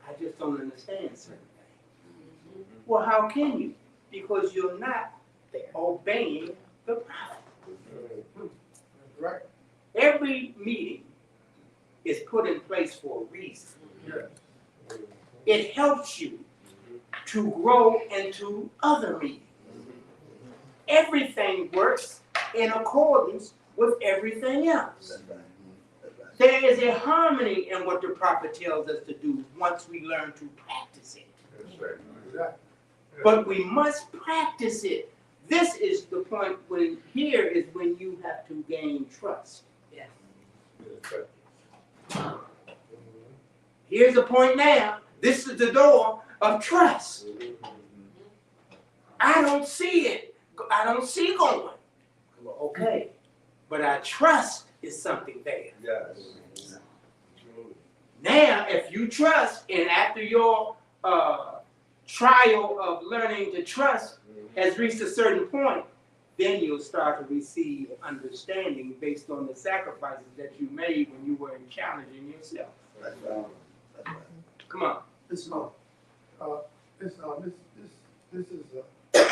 I just don't understand certain things. Well, how can you? Because you're not obeying the prophet. Right. Every meeting is put in place for a reason. It helps you to grow into other meetings. Everything works in accordance with everything else. There is a harmony in what the prophet tells us to do once we learn to practice it. But we must practice it. This is the point when here is when you have to gain trust. Yes. Here's the point now. This is the door of trust. I don't see it. I don't see going. Okay. But I trust is something there. Yes. Now, if you trust, and after your trial of learning to trust has reached a certain point, then you'll start to receive understanding based on the sacrifices that you made when you were challenging yourself. That's right. That's right. Come on. This is a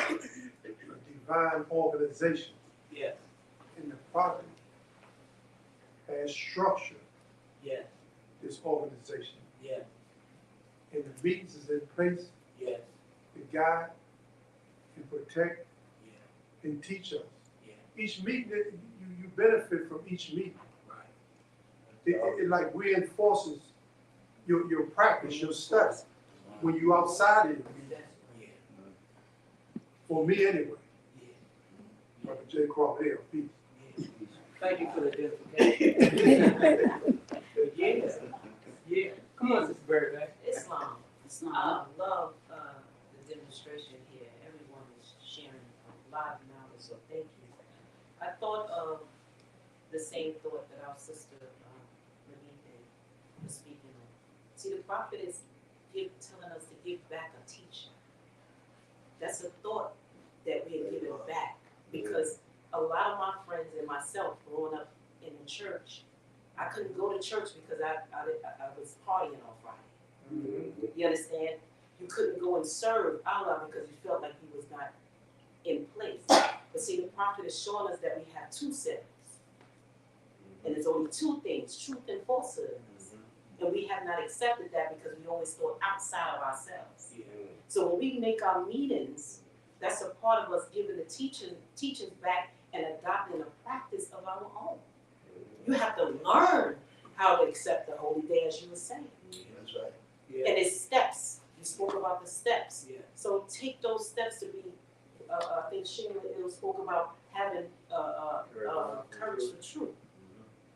divine organization, Yeah. and the prophet has structured Yeah. this organization, Yeah. and the meetings is in place Yeah. to guide and protect Yeah. and teach us. Yeah. Each meeting, you benefit from each meeting. Right. It like reinforces your practice, your study, when you outside of the meeting. Yeah. For me anyway. Yeah. Brother J. Crawford, here, peace. Thank you for the identification. Yeah. Yeah. Come on, Sister Berry. Islam. I love the demonstration here. Everyone is sharing a lot of knowledge, so thank you. I thought of the same thought that our sister Renee was speaking of. See, the prophet is telling us to give back a teacher. That's a thought that we are giving back, because a lot of my friends and myself growing up in the church, I couldn't go to church because I was partying on Friday. You understand? You couldn't go and serve Allah because you felt like He was not in place. But see, the prophet is showing us that we have two settings. And there's only two things, truth and falsehood. And we have not accepted that because we always thought outside of ourselves. Yeah. So when we make our meetings, that's a part of us giving the teachings back and adopting a practice of our own. You have to learn how to accept the holy day, as you were saying. That's right. Yeah. And it's steps. You spoke about the steps. Yeah. So take those steps to be, I think Sheila spoke about having courage for truth.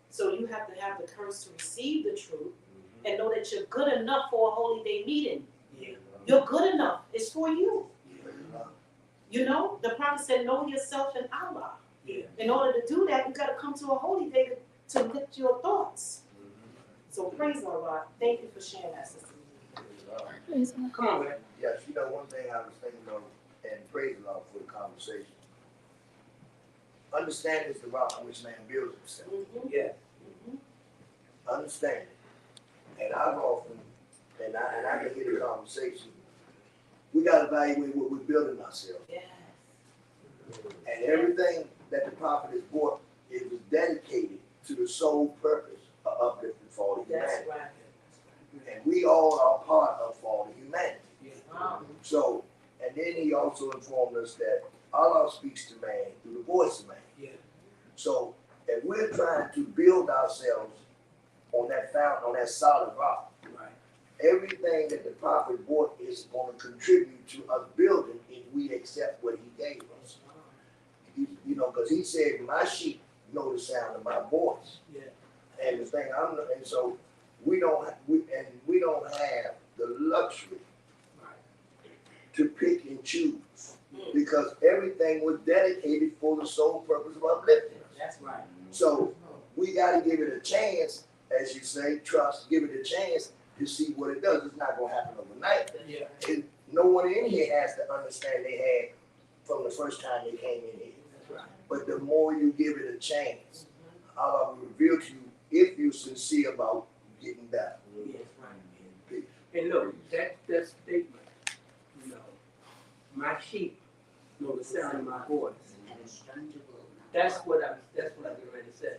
So you have to have the courage to receive the truth and know that you're good enough for a holy day meeting. Yeah. You're good enough. It's for you. Yeah. You know, the prophet said, know yourself and Allah. Yeah. In order to do that, you got to come to a holy day to lift your thoughts. So praise Allah. Thank you for sharing that, sister. Come on, man. Yes, you know, one thing I was thinking of, and praise the Lord for the conversation. Understanding is the rock on which man builds himself. Yeah. Understanding. And I've often, and I can hear the conversation, we got to evaluate what we're building ourselves. Yes. And everything that the prophet has brought, it was dedicated to the sole purpose of uplifting fallen That's humanity. right. And we all are part of fallen humanity. Wow. So, and then he also informed us that Allah speaks to man through the voice of man. Yeah. So, if we're trying to build ourselves on that fountain, on that solid rock, Right. everything that the prophet brought is going to contribute to us building if we accept what he gave us. You know, because he said, my sheep know the sound of my voice. Yeah. And the thing and so we don't have the luxury Right. to pick and choose. Yeah. because everything was dedicated for the sole purpose of uplifting. That's right. So we gotta give it a chance, as you say, trust, give it a chance to see what it does. It's not gonna happen overnight. Yeah. And no one in here has to understand they had from the first time they came in here. That's right. But the more you give it a chance, Allah will reveal to you if you're sincere about getting better. Yes, right. And look, that statement, you know, my sheep know the sound of my voice. That's what I'm getting ready to say.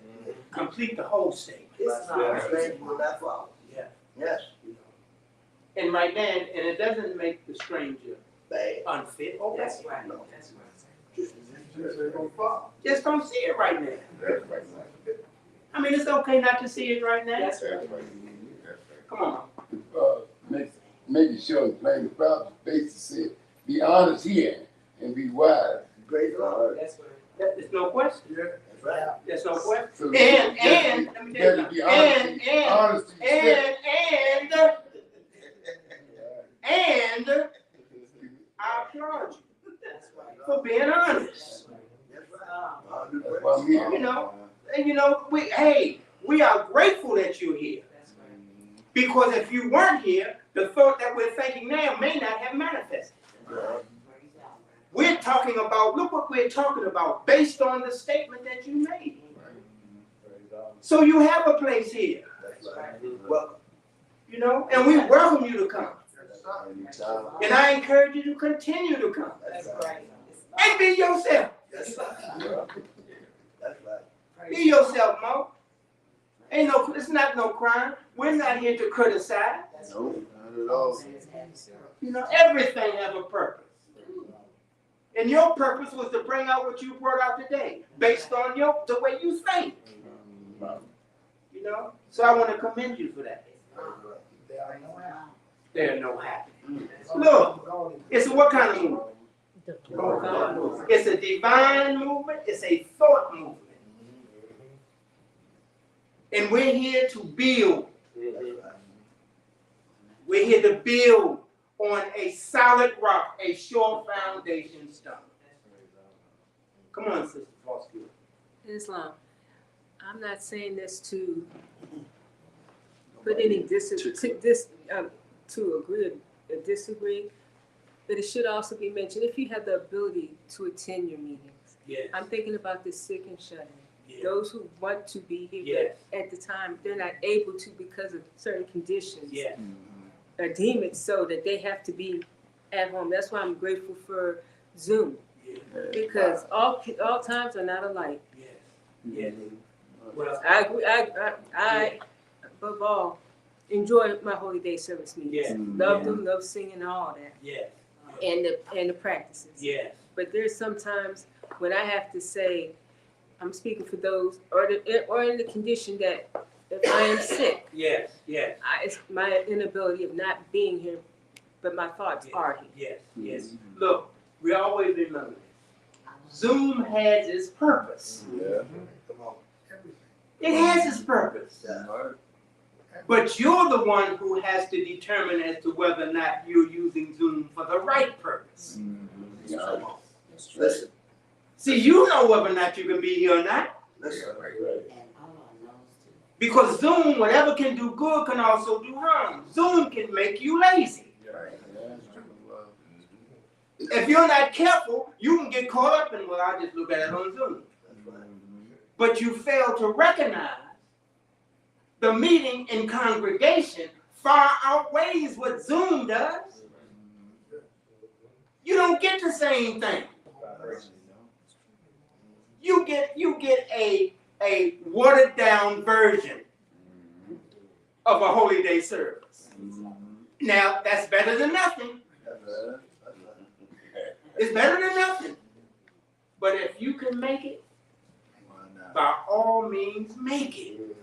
Complete the whole statement. Stranger will not follow. Yeah. Yes. You know. And right now, and it doesn't make the stranger Bad. unfit. Okay. That's right, No. that's right. Just don't see it right now. That's right. I mean, it's okay not to see it right now. That's That's right. right. Come on. Make it sure and plain the Bible basically said, be honest here and be wise. Praise the Lord. That's right. There's no question. That's right. There's no question. So And, let me tell you, be honest, honest to yourself. and I applaud you for being honest. That's right. That's why I'm here. You know, and we are grateful that you're here. That's right. Because if you weren't here, the thought that we're thinking now may not have manifested. We're talking about, look what we're talking about, based on the statement that you made. So you have a place here, That's right. Welcome. you know, and we welcome you to come. And I encourage you to continue to come. That's That's right. right. And be yourself. That's right. That's right. Be yourself, Mo. It's not no crime. We're not here to criticize. No, not at all. You know, everything has a purpose. And your purpose was to bring out what you brought out today, based on the way you think. You know? So I want to commend you for that. There are no happy. Look, it's what kind of movement? It's a divine movement. It's a thought movement. And we're here to build. We're here to build on a solid rock, a sure foundation stone. Come on, Sister Foster. Islam. I'm not saying this to put any to agree or disagree, but it should also be mentioned if you have the ability to attend your meetings. Yes. I'm thinking about the sick and shut-in. Yes. Those who want to be here, Yes. but at the time they're not able to because of certain conditions. Yes. Or deem it so that they have to be at home. That's why I'm grateful for Zoom, because all times are not alike. Yes. Yes. Well, I agree. I above all enjoy my Holy Day service meetings. Yeah. Love them, love singing and all that, yes. and the practices. Yes. But there's sometimes when I have to say, I'm speaking for those, or in the condition that if I am sick, Yes. Yes. it's my inability of not being here, but my thoughts are here. Yes. Yes. Look, we always remember this. Zoom has its purpose. Yeah. Come on. It has its purpose. But you're the one who has to determine as to whether or not you're using Zoom for the right purpose. Listen. See, you know whether or not you can be here or not. Listen. Because Zoom, whatever can do good, can also do harm. Zoom can make you lazy. If you're not careful, you can get caught up in, well, I'll just look at it on Zoom. But you fail to recognize the meeting in congregation far outweighs what Zoom does. You don't get the same thing. You get a watered down version of a Holy Day service. Now, that's better than nothing. It's better than nothing. But if you can make it, by all means, make it.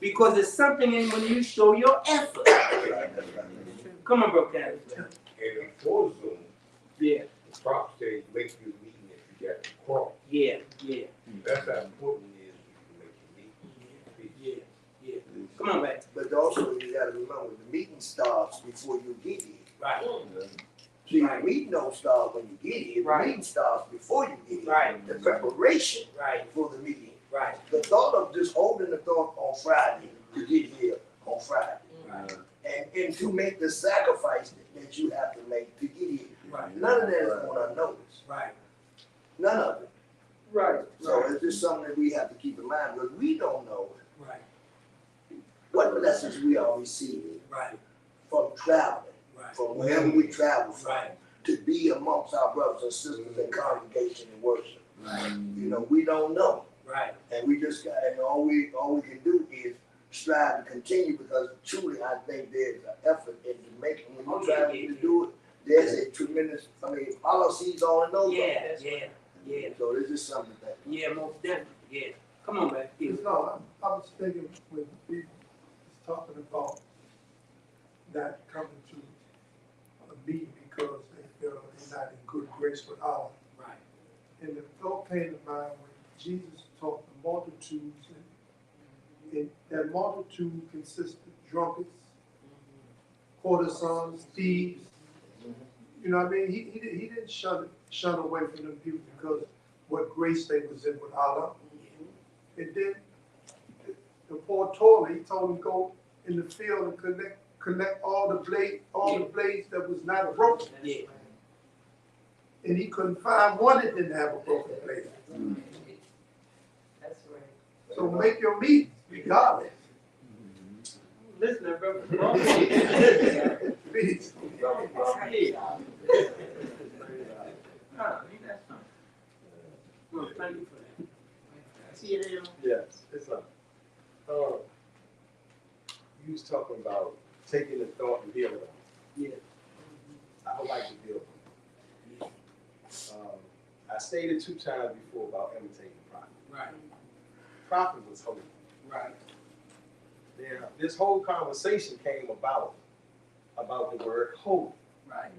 Because it's something in when you show your effort. Come on, bro, Candy. And before Zoom, Yeah, the prop says make your meeting if you got to crawl. yeah. That's how important it is for you to make your meeting. Yeah. Come on back. But also you gotta remember the meeting starts before you get here. Right. See, the meeting don't start when you get here, the Right. meeting starts before you get here. Right. The preparation Right, for the meeting. right, The thought of just holding the thought on Friday to get here on Friday. right, And to make the sacrifice that you have to make to get here. right, None of that is going unnoticed. right, None of it. right, So it's just something that we have to keep in mind because we don't know right, what blessings we are receiving right, from traveling, right, from wherever we travel from, right, to be amongst our brothers and sisters in congregation and worship. right, You know, we don't know. right, And we just got, and all we can do is strive to continue because truly I think there's an effort into making, when you try to do it, there's a tremendous, I mean, all I see is all in those. yeah, yeah, yeah, So this is something that. yeah, most definitely, yeah. Come on, man. Yeah. No, I was thinking when we was talking about not coming to a meeting because they feel they're not in good grace with Allah. Right, And the thought came to mind when Jesus taught the multitudes, and that multitude consisted of drunkards, courtesans, thieves. You know what I mean? He didn't shun away from them people because what grace they was in with Allah. And then the poor toiler, he told him go in the field and connect all the blades that was not broken. yeah, And he couldn't find one that didn't have a broken blade. That's right. So make your meat regardless. listen, brother. Please. Well, thank you for that. See you there. Yes, it's up. You was talking about taking the thought and building. Yeah. I would like to build. I stated 2 times before about imitating prophet. Right, Prophet was holy. right, Now, this whole conversation came about the word holy. right,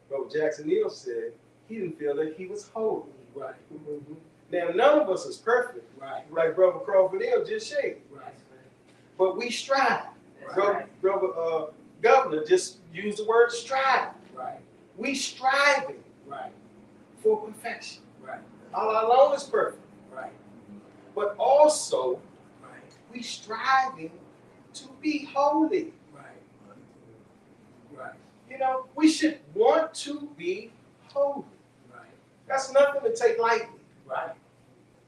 Brother Jackson Neal said he didn't feel that he was holy. right, Now, none of us is perfect, right, like Brother Crawford Hill just shared, right, but we strive. right, Brother Governor just used the word strive. right, We striving right, for perfection. right, All alone is perfect, right, but also right, we striving to be holy. right, right, You know, we should want to be holy. right, That's nothing to take lightly. right,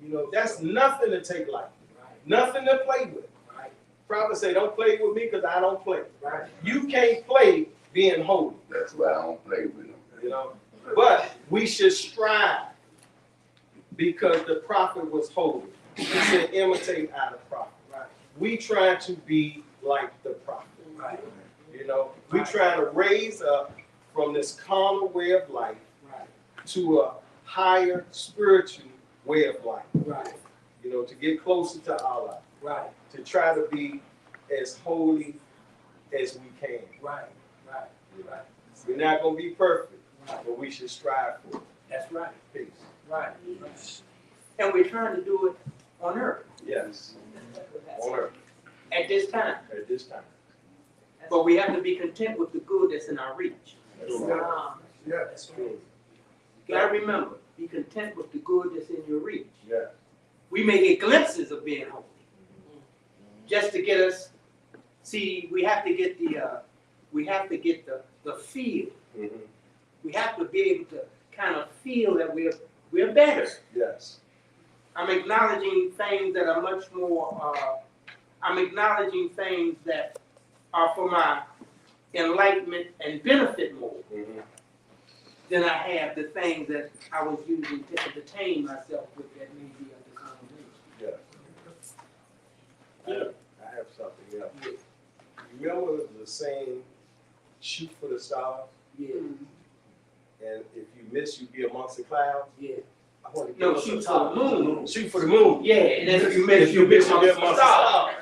You know, that's nothing to take lightly. right, Nothing to play with. right, Prophet say, don't play with me because I don't play. right. You can't play being holy, That's why I don't play with them. you know. But we should strive because the prophet was holy. He said, imitate our prophet. Right. We try to be like the prophet. Right. You know, we try to raise up from this carnal way of life Right. to a higher spiritual way of life. Right. You know, to get closer to Allah, Right. to try to be as holy as we can. Right. Right. Right. We're not going to be perfect, but we should strive for it. That's right. Peace. Right. And we're trying to do it on earth Yes, on earth at this time. at this time. But we have to be content with the good that's in our reach. Yeah. That's true. You gotta remember, be content with the good that's in your reach. Yeah. We may get glimpses of being holy. Just to get us, see, we have to get the feel. Mm-hmm. We have to be able to kind of feel that we're better. Yes. I'm acknowledging things that are much more, I'm acknowledging things that are for my enlightenment and benefit more Mm-hmm. than I have the things that I was using to entertain myself with that may be of the common Yeah. I have something else. You remember the saying, shoot for the stars, nature. and if you miss, you be amongst the clouds? Yeah. I want to No, give us shoot a for the top. moon. Shoot for the moon. Yeah, and then if you miss, you miss on the stars.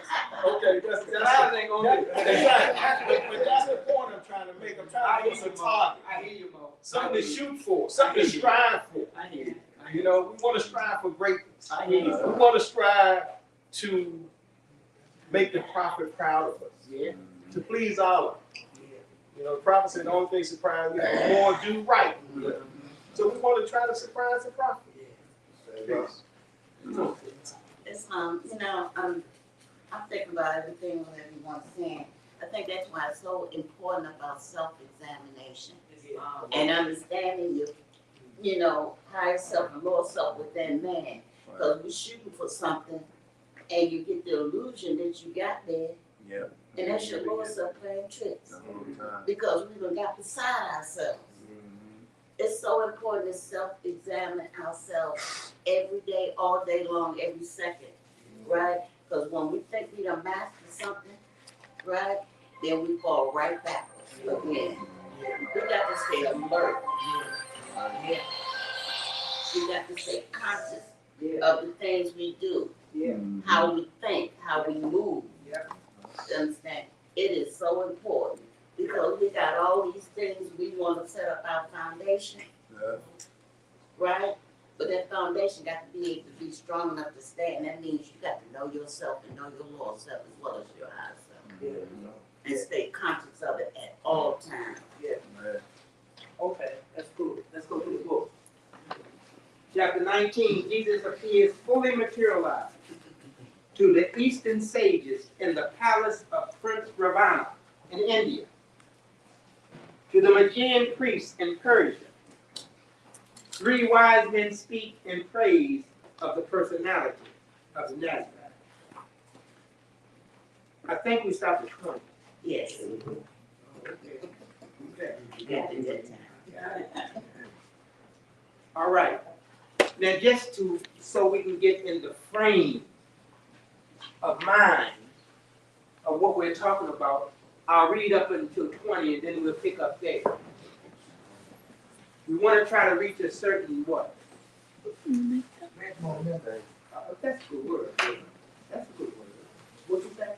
Okay, The stars ain't gonna do it. exactly. But that's the point I'm trying to make. I'm trying to give us a target. I hear you, Mo. Something to shoot for, something to strive for. I hear you. You know, we want to strive for greatness. I hear you. We want to strive to make the prophet proud of us, Yeah. to please Allah. Yeah. You know, the prophet said the only thing surprising me is the more do right. So we want to try to surprise the prophet. Peace. It's, you know, I'm thinking about everything that everyone's saying. I think that's why it's so important about self-examination and understanding you know, higher self and lower self within man. Because we're shooting for something and you get the illusion that you got there. Yeah. And that's your lower self playing tricks. Because we done got beside ourselves. It's so important to self-examine ourselves every day, all day long, every second, right? Because when we think we done mastered something, right, then we fall right backwards again. We got to stay alert. Yeah. We got to stay conscious of the things we do, how we think, how we move. You understand? It is so important because we got all these things we want to set up our foundation, right? But that foundation got to be able to be strong enough to stand. That means you got to know yourself and know your lower self as well as your higher self. And stay conscious of it at all times. Okay, that's cool. Let's go to the book. Chapter 19, Jesus appears fully materialized to the eastern sages in the palace of Prince Ravana in India, to the Magian priests in Persia. 3 wise men speak in praise of the personality of the Nazareth. I think we stopped at 20. Yes. Okay. You got it that time. All right. Now, just so we can get in the frame of mind of what we're talking about, I'll read up until 20 and then we'll pick up there. We want to try to reach a certain what? That's a good word. That's a good word. What you say?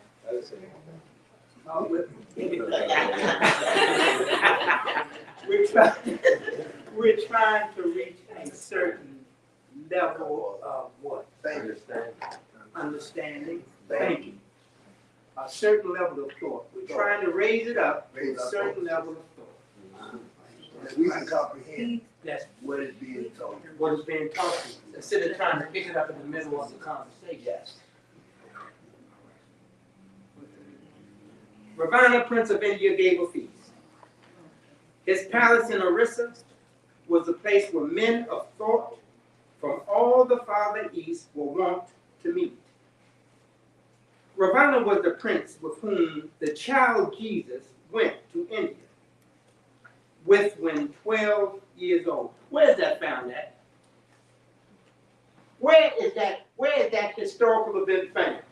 We're trying to reach a certain level of what? Understanding. Thinking. A certain level of thought. We're trying to raise it up to a certain level of thought. That we can comprehend That's what is being told. what is being taught to us, instead of trying to pick it up in the middle of the conversation. Yes. Ravana, Prince of India, gave a feast. His palace in Orissa was a place where men of thought from all the farther east were wont to meet. Ravana was the prince with whom the child Jesus went to India with when 12 years old. Where is that found at? Where is that historical event found?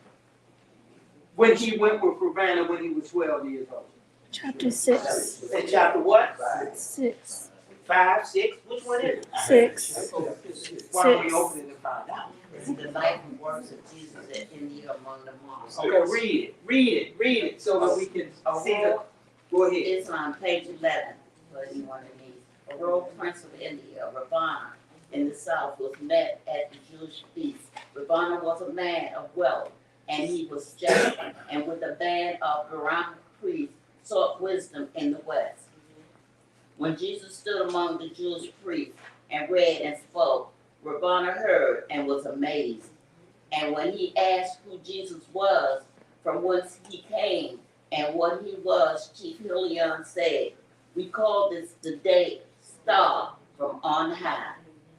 When he went with Ravana when he was 12 years old. Chapter 6. In chapter what? 6. 5, 6. Which one is it? 6. Why don't we open it and find out? It's the life and works of Jesus in India among the monks. Okay, read it, so that we can see the. Go ahead. It's on page 11, for anyone that needs. A royal prince of India, Ravana, in the south, was met at the Jewish feast. Ravana was a man of wealth, and he was just, and with a band of Brahmin priests, sought wisdom in the west. When Jesus stood among the Jewish priests and read and spoke, Ravana heard and was amazed. And when he asked who Jesus was, from whence he came, and what he was, Chief Helion said, "We call this the day star from on high.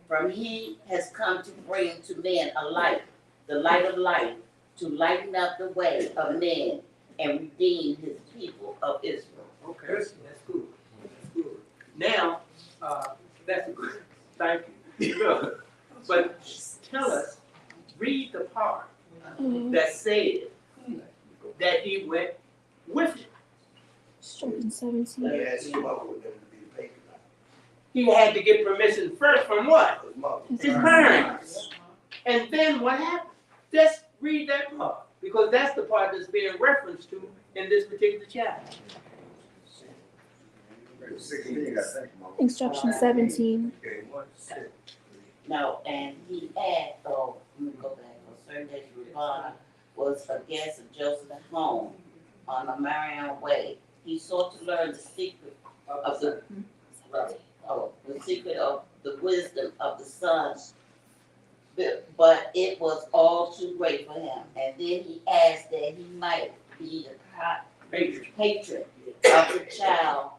From he has come to bring to men a light, the light of light, to lighten up the way of men and redeem his people of Israel." Okay, that's good. That's good. Now, that's good. Thank you. Good. But tell us, read the part that said that he went with him. Chapter 17. He asked him up with them to be the paper. He had to get permission first from what? His mother. His parents. And then what happened? Just read that part, because that's the part that's being referenced to in this particular chapter. Instruction 17. No, and he had, let me go back, on certain days, Ravana was a guest of Joseph at home on the Marian way. he sought to learn the secret of the secret of the wisdom of the sons, but it was all too great for him. And then he asked that he might be the patron of the child,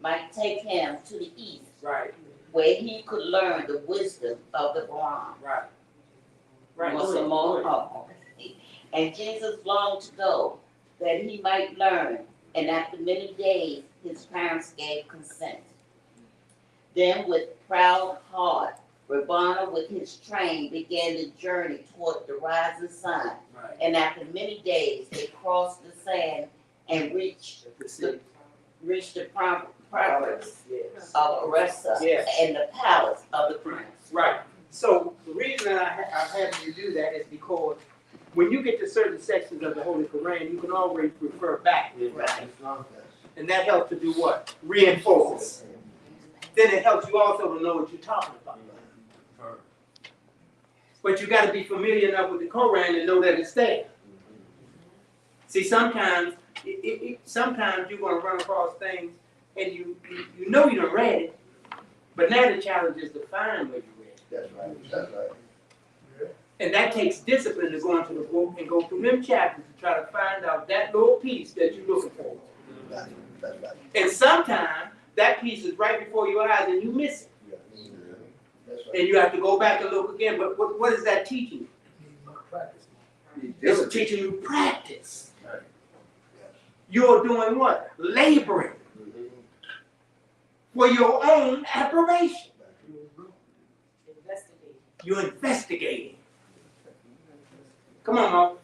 might take him to the east, Right, where he could learn the wisdom of the Quran. right. Right. Was some more. And Jesus longed to go, that he might learn. And after many days, his parents gave consent. Then, with proud heart, Rabbana with his train began the journey toward the rising sun. Right. And after many days, they crossed the sand and reached the province Yes. of Aresa Yes. and the palace of the prince. Right. So the reason I'm having you do that is because when you get to certain sections of the Holy Koran, you can always refer back. Right. And that helps to do what? Reinforce. Then it helps you also to know what you're talking about. But you got to be familiar enough with the Koran to know that it's there. See, sometimes sometimes you're going to run across things and you know you done read it, but now the challenge is to find where you read it. That's right, that's right. And that takes discipline to go into the book and go through them chapters to try to find out that little piece that you're looking for. That's right. And sometimes that piece is right before your eyes and you miss it. That's right. And you have to go back and look again. But what is that teaching you? It's teaching you practice. You're doing what? Laboring for your own approbation. Investigate. You're investigating. Come on, Mo.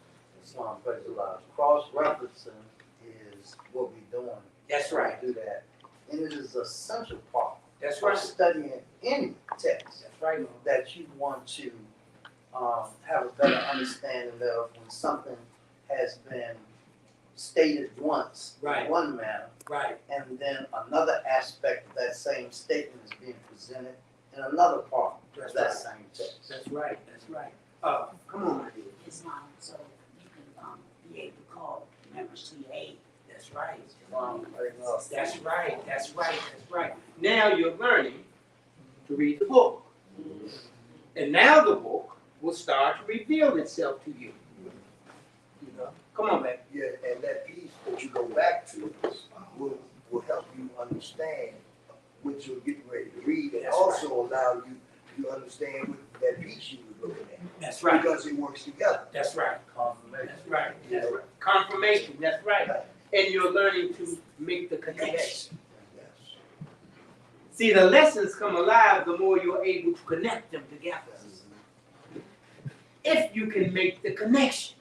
Islam, praise Allah. Cross-referencing is what we're doing. That's right. We do that. And it is an essential part That's of right. studying any text That's right, Mo. that you want to have a better understanding of when something has been stated once Right. in one manner, Right. and then another aspect of that same statement is being presented in another part That's of that right. same text. That's right. That's right. Come on, my dear. Islam, so you can be able to call members to your aid. That's right. That's That's right. That's right. That's right. Now you're learning to read the book. And now the book will start to reveal itself to you. You know? Come on, man. Yeah, and that piece that you go back to will help you understand what you're getting ready to read, and That's also allow you to understand what that piece you were looking at. That's right. Because it works together. That's right. Confirmation. That's right. That's right. Confirmation. That's right. And you're learning to make the connection. Yes. See, the lessons come alive the more you're able to connect them together. If you can make the connection.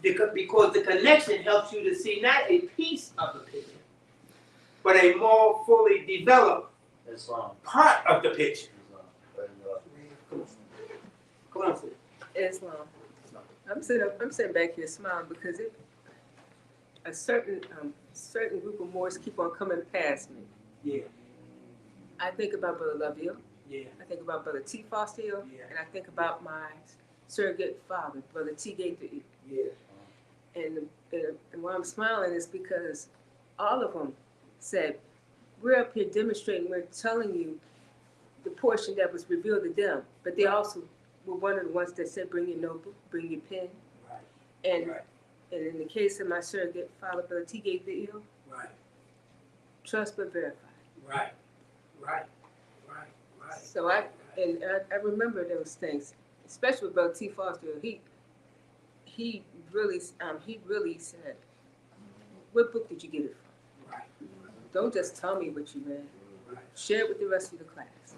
Because the connection helps you to see not a piece of the picture, but a more fully developed Islam. part of the picture. Praise Allah. Come on, sis. Islam. I'm sitting back here smiling because a certain group of Moors keep on coming past me. Yeah, I think about Brother Loville, yeah, I think about Brother T. Foster, Yeah. and I think about my surrogate father, Brother T. Gaither. yeah. And why I'm smiling is because all of them said, we're up here demonstrating, we're telling you the portion that was revealed to them, but they also were one of the ones that said, bring your notebook, bring your pen. Right. And Right. and in the case of my surrogate father, Brother T. Gaither, Right. trust but verify. Right. Right. Right. Right. So I remember those things, especially with Brother T. Foster. He really said, what book did you get it from? Right. Don't just tell me what you read. Right. Share it with the rest of the class. See,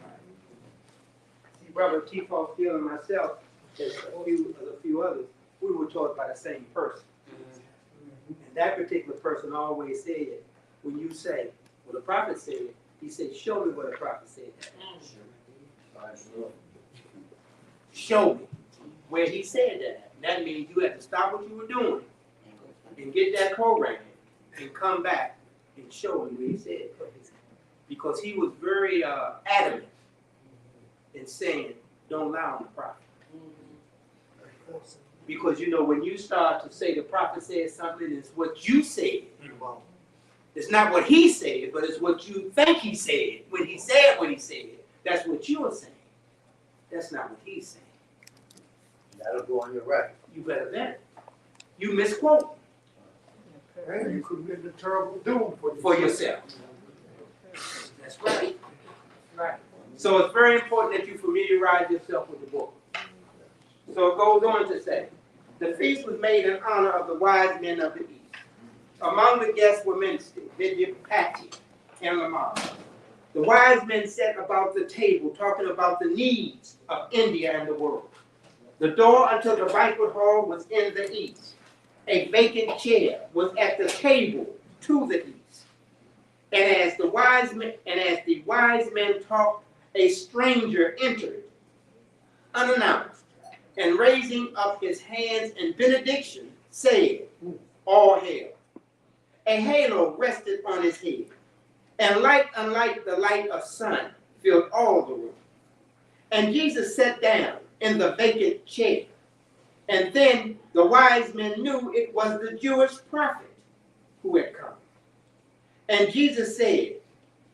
Brother T. Foster and myself, and a few others, we were taught by the same person. And that particular person always said, when you say, well, the prophet said, he said, show me where the prophet said that. Show me where he said that. That means you had to stop what you were doing and get that program and come back and show me where he said it. Because he was very adamant in saying, don't lie on the prophet. Because you know, when you start to say the prophet said something, it's what you said. It's not what he said, but it's what you think he said. When he said what he said, that's what you are saying. That's not what he's saying. That'll go on your record. You better bet. You misquote And you commit a terrible doom for yourself. That's right. Right. So it's very important that you familiarize yourself with the book. So it goes on to say, the feast was made in honor of the wise men of the East. Among the guests were ministers, Patti and Lamar. The wise men sat about the table talking about the needs of India and the world. The door unto the banquet hall was in the east. A vacant chair was at the table to the east. And as the wise men talked, a stranger entered, unannounced, and raising up his hands in benediction, said, "All hail." A halo rested on his head, and light unlike the light of sun filled all the room. And Jesus sat down in the vacant chair. And then the wise men knew it was the Jewish prophet who had come. And Jesus said,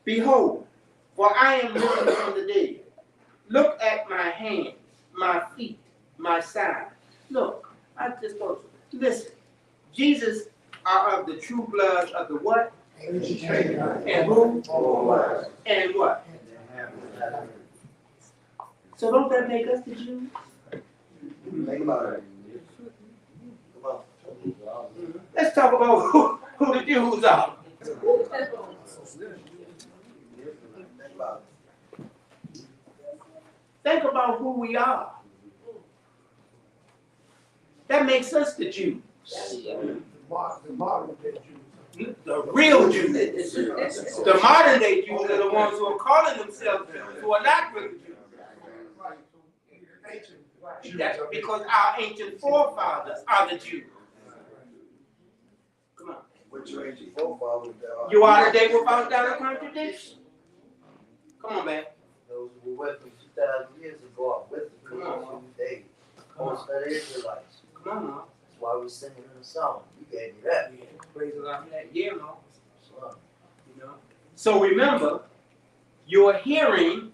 "Behold, for I am risen from the dead. Look at my hands, my feet, my side." Look, I just want to listen. Jesus are of the true blood of the what? And who? And what? So don't that make us the Jews? Think about it. Come on. Let's talk about who the Jews are. Think about it. Think about who we are. That makes us the Jews. The modern day Jews. The real Jews. The modern day Jews are the ones who are calling themselves Jews, who are not really Jews. That's because our ancient forefathers are the Jews. Come on. Which ancient forefathers there are. You are today without doubt a contradiction. Come on, man. Those who were with me 2,000 years ago are with me Come on. today. Most of the Israelites. Come on, now. That's why we're singing in the song. You gave me that. Yeah, praise the Lord for that. Yeah, no. So, You know? So remember, you're hearing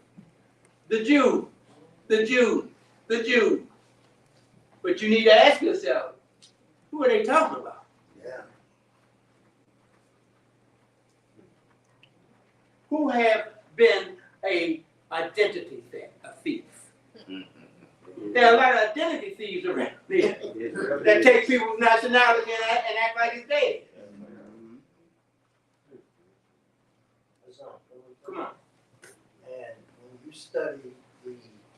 the Jews, the Jews, the Jews. But you need to ask yourself, who are they talking about? Yeah. Who have been a identity theft, a thief? There are a lot of identity thieves around there that take people's nationality and act like it's dead. Come on. and when you study the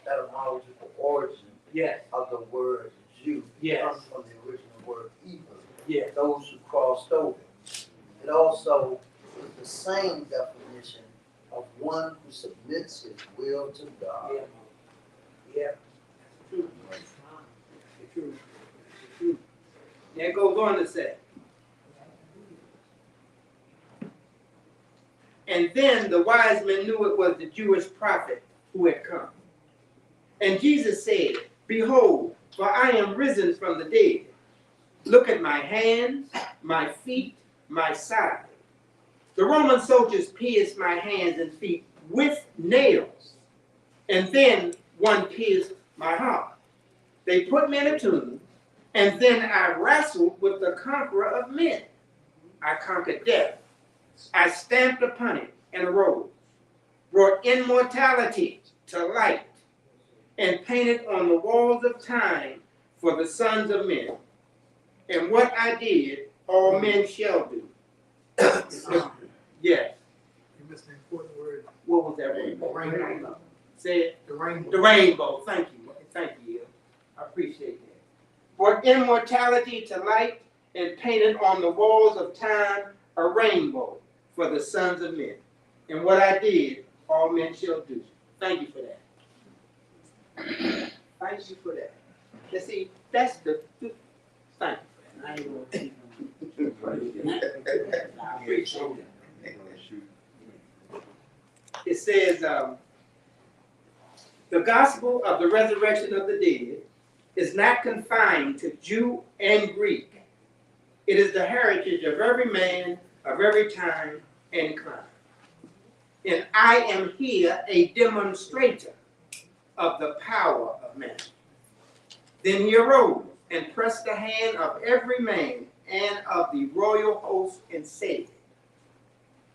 etymological origin Yes. of the word Jew, it Yes. comes from the original word Hebrew, Yes. those who crossed over. It also is the same definition of one who submits his will to God. Yeah. Yeah. True. True. True. And it goes on to say, and then the wise men knew it was the Jewish prophet who had come. And Jesus said, "Behold, for I am risen from the dead. Look at my hands, my feet, my side. The Roman soldiers pierced my hands and feet with nails, and then one pierced my heart. They put me in a tomb, and then I wrestled with the conqueror of men. I conquered death. I stamped upon it and arose, brought immortality to light, and painted on the walls of time for the sons of men. And what I did, all men shall do." Yes. You missed an important word. What was that word? Rainbow. Say it. The rainbow. The rainbow. Thank you. Thank you. I appreciate that. Brought immortality to light and painted on the walls of time a rainbow for the sons of men. And what I did, all men shall do. Thank you for that. Thank you for that. You see, that's the thank you for that. I ain't gonna I appreciate that. It says, the gospel of the resurrection of the dead is not confined to Jew and Greek. It is the heritage of every man, of every time and clime. And I am here a demonstrator of the power of man. Then he arose and pressed the hand of every man and of the royal host and said,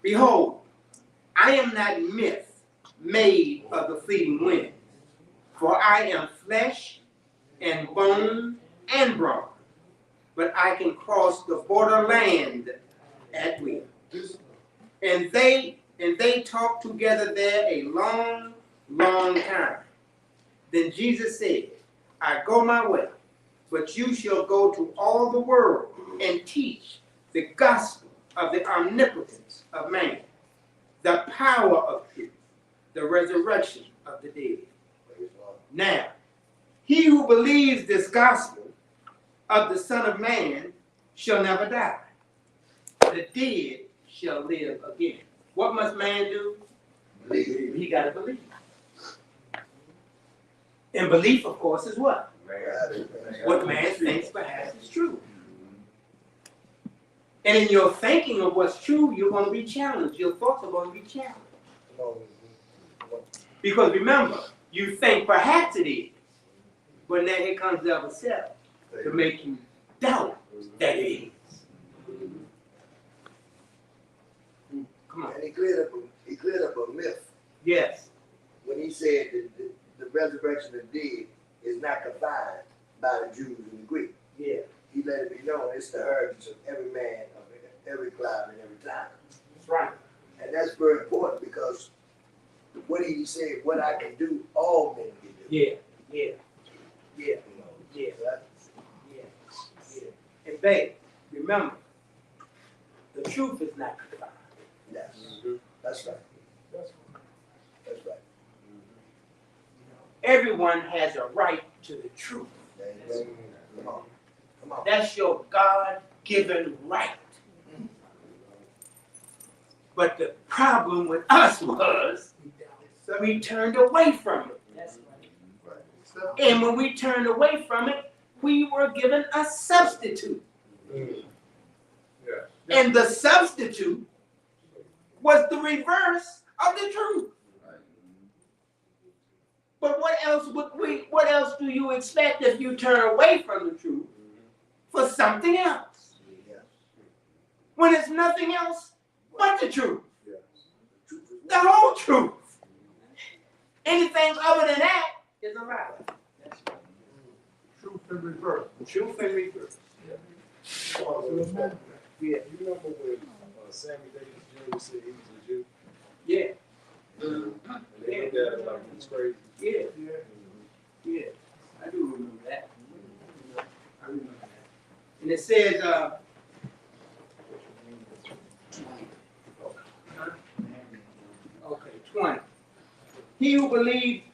Behold, I am not myth made of the fleeting wind, for I am flesh and bone and brawn, but I can cross the borderland at will. And they talked together there a long, long time. Then Jesus said, I go my way, but you shall go to all the world and teach the gospel of the omnipotence of man, the power of truth, the resurrection of the dead. Now, he who believes this gospel of the Son of Man shall never die. The dead shall live again. What must man do? Believe. He got to believe. And belief, of course, is what? What man thinks perhaps is true. And in your thinking of what's true, you're going to be challenged. Your thoughts are going to be challenged. Because remember, you think perhaps it is, but then here comes the other self to make you doubt that it is. Come on. And he cleared up a myth Yes. when he said that the resurrection of the dead is not confined by the Jews and the Greeks. Yeah. He let it be known it's the heritage of every man, of every climate, and every time. That's right. And that's very important because what he said, what I can do, all men can do. Yeah. Yeah. Yeah. You know, Yeah. right? Yeah. Yeah. And babe, remember, the truth is not confined. Yes. That's right. That's right. Everyone has a right to the truth. Come on. Come on. That's your God-given right. But the problem with us was we turned away from it. That's right. And when we turned away from it, we were given a substitute. And the substitute was the reverse of the truth. But what else do you expect if you turn away from the truth for something else? When it's nothing else but the truth. The whole truth. Anything other than that is a lie. Truth in reverse. Truth and reverse. Yeah. You remember when Sammy Davis Jr. said he was a Jew? Yeah. And they looked at him like he's crazy. Yeah. Yeah. I do remember that. I remember that. And it says, okay, 20. He who believes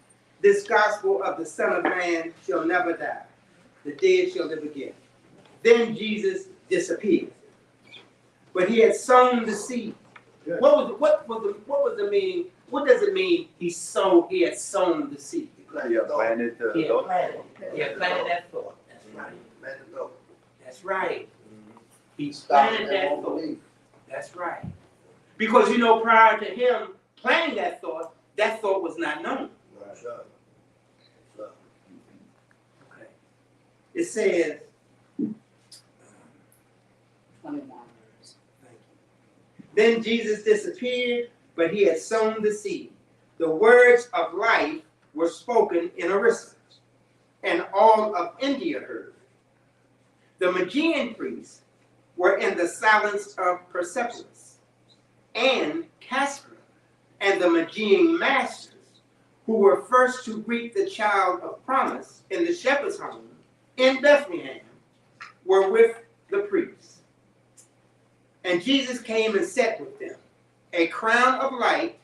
this gospel of the Son of Man shall never die. The dead shall live again. Then Jesus disappeared. But he had sown the seed. What was the meaning? What does it mean he had sown the seed? He planted the He had planted that thought. That's right. That's right. He planted that thought. That's right. Because prior to him planting that thought was not known. Okay. It says 21. Then Jesus disappeared, but he had sown the seed. The words of life were spoken in Orissa, and all of India heard. The Magian priests were in the silence of Persepolis, and Casper, and the Magian masters, who were first to greet the child of promise in the shepherd's home in Bethlehem, were with the priests. And Jesus came and sat with them. A crown of light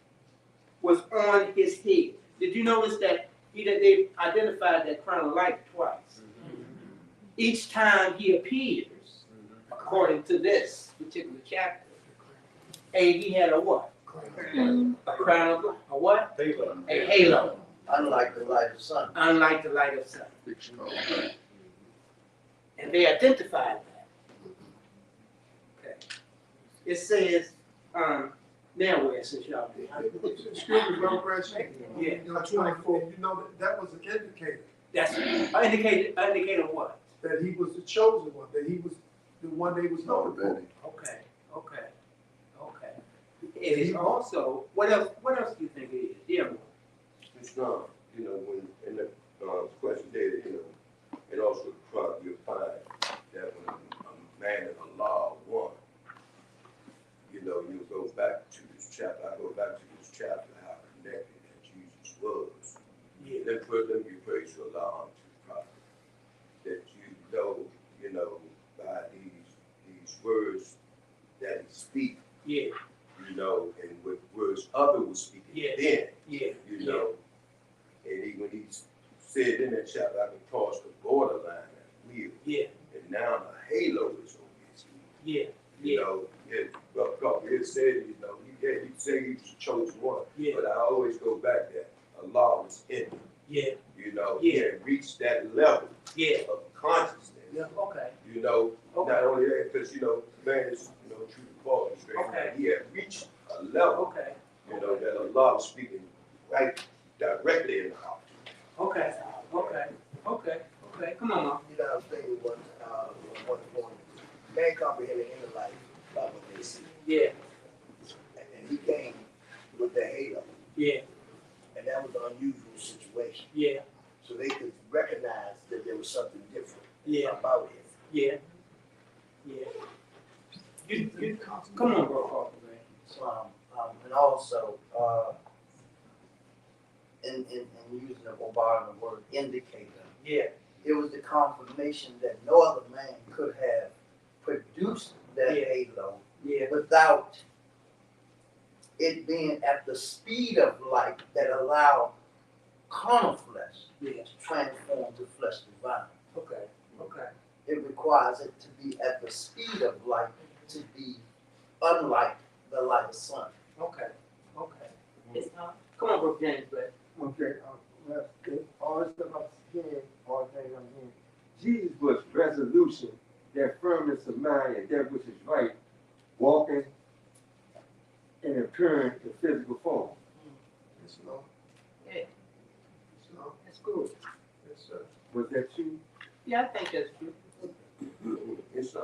was on his head. Did you notice that they identified that crown of light twice? Each time he appears, according to this particular chapter, he had a what? A crown of light. A what? Halo. A halo. Unlike the light of sun. unlike the light of sun. And they identified that. Okay. It says, now where, since y'all did. Excuse me, Brother Branch. Yeah. You know, 24, you know, that was an indicator That's indicator what? that he was the chosen one, that he was the one they was known for. Okay, okay, okay. It is also, what else do you think it is? Yeah. It's not, you know, when, in the, question data, you know, and also the product, you'll find that when a man in the law won, you know, you go back to this chapter, I go back to this chapter, how connected that Jesus was. Yeah. Let me praise you allow unto the prophet, that you know, by these words that he speaks, Yeah. you know, and with words others were speaking then, Yeah. you know, and when he said in that chapter, I can cross the borderline at will. Yeah. And now the halo is on his head. Yeah. You know, it said, you know, he said he was the chosen one. Yeah. But I always go back that Allah was in him. Yeah. You know, Yeah. he had reached that level of consciousness. Yeah. Okay. You know, Okay. not only that, because, you know, man is, you know, true to Paul, Okay. he had reached a level, Okay. you know, that Allah was speaking right directly in the heart. Okay. Okay. Okay. Okay. Come on, Mom. You know, I was thinking one point, man comprehend the inner life by what they see. Yeah. And he came with the halo, Yeah. and that was an unusual situation. Yeah. So they could recognize that there was something different Yeah. about him. Yeah. Yeah. You come on, bro. And also, in using the borrowing the word indicator, Yeah. it was the confirmation that no other man could have produced that Yeah. halo Yeah. without it being at the speed of light that allowed carnal flesh Yeah. to transform to flesh divine. Okay. Okay. It requires it to be at the speed of light to be unlike the light of sun. Okay. Okay. It's not. Come on, bro, James, but Okay, well, all this stuff I'm hearing, all the things I'm hearing, Jesus was resolution, that firmness of mind, and that which is right, walking and appearing in physical form. Yes, Lord. Yeah. Yes, Lord. That's good. Yes, sir. Was that true? Yeah, I think that's true. It's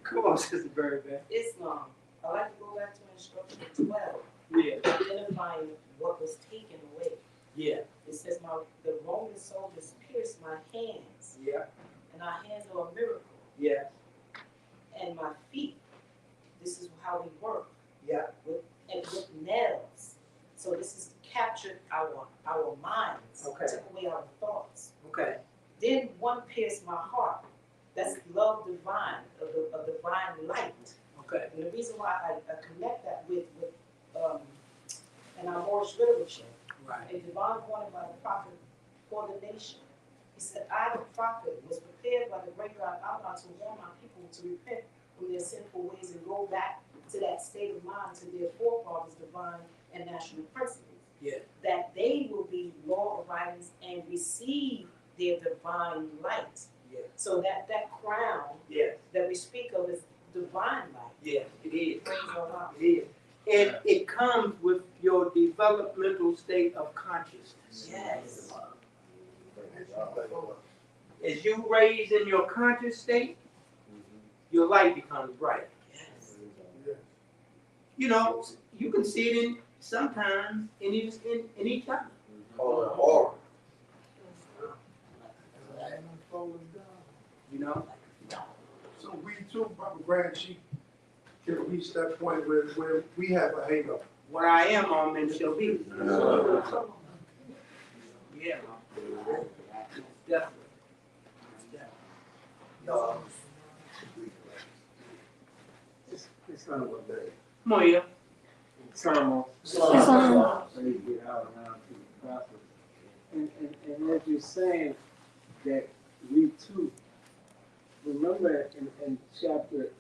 Come on, Sister Bird, man. Islam. I like to go back to instruction 12, Yeah. identifying what was taken away. Yeah. It says, the Roman soldiers pierced my hands, Yeah. and our hands are a miracle. Yeah. And my feet, this is how we work, Yeah. with nails. So this is captured our minds, Okay. took away our thoughts. Okay. Then one pierced my heart. That's love divine, a divine light. Okay. And the reason why I connect that with in our Moorish literature, Right. a divine appointed by the prophet for the nation. He said, I, the prophet, was prepared by the great God Allah to warn my people to repent from their sinful ways and go back to that state of mind, to their forefathers' divine and national principles. Yeah. That they will be law abiding and receive their divine light. Yeah. So that crown Yeah. that we speak of is divine light. Yeah. It is. Praise Allah. It is. And it comes with your developmental state of consciousness. Yes. As you raise in your conscious state, your light becomes bright. Yes. You know, you can see it in sometimes in each other. Call it aura. You know? So we too, Brother Branch, can reach that point where we have a halo. What I am on men shall be. Yeah. Definitely. No, It's not what they. Come on here. Islam. Islam. So you get out around to the prophet. And as you're saying that we too, remember in chapter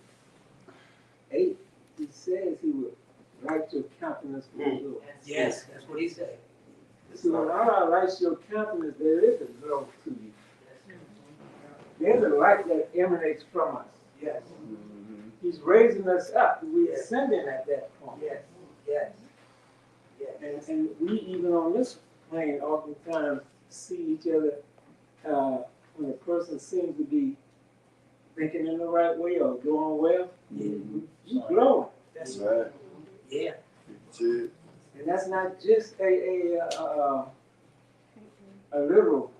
8, he says he would write your your countenance for the Lord. Yes, that's what he said. So when Allah lights your countenance, there is a glow to you. There's a light that emanates from us. Yes, He's raising us up. We're ascending at that point. yes, yes, yes. And we, even on this plane, oftentimes see each other when a person seems to be thinking in the right way or going well. You glowing. That's Right. Yeah. Shit. And that's not just a literal,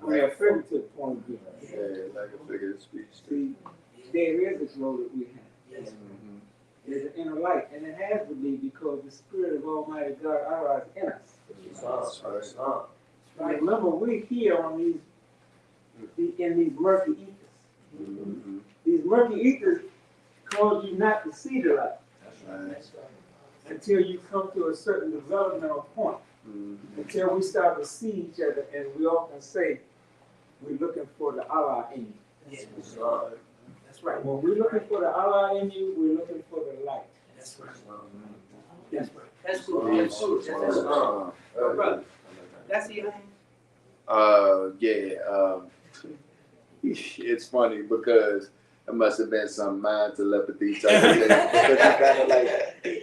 a figurative point of view. Yeah, like a figure of speech. See, there is a glow that we have. Yes. Mm-hmm. There's an inner light, and it has to be because the Spirit of Almighty God Allah is in us. That's right. Right. Remember, we're here on in these murky ethers. Mm-hmm. These murky ethers cause you not to see the light That's right. until you come to a certain developmental point. Mm-hmm. Until we start to see each other, and we often say we're looking for the Allah in you. Yes. That's right. When we're looking for the Allah in you, we're looking for the light. That's right. That's right. That's true. That's true. That's true. Brother, that's your name? Yeah. It's funny because it must have been some mind telepathy type of thing. Because he kind of like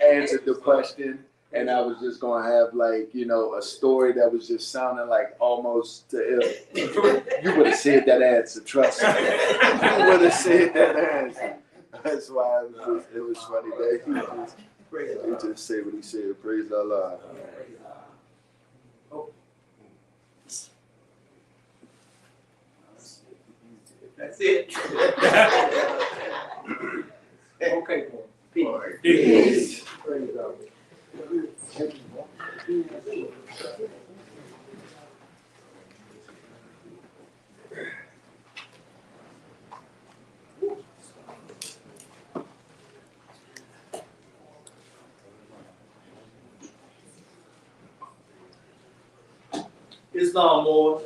answered the question, and I was just gonna have like, you know, a story that was just sounding like almost to you would have said that answer, trust me. You would have said that answer. That's why it was funny that he just said what he said. Praise Allah. That's it. Okay, Peace. Peace. Praise God. Islam Lord.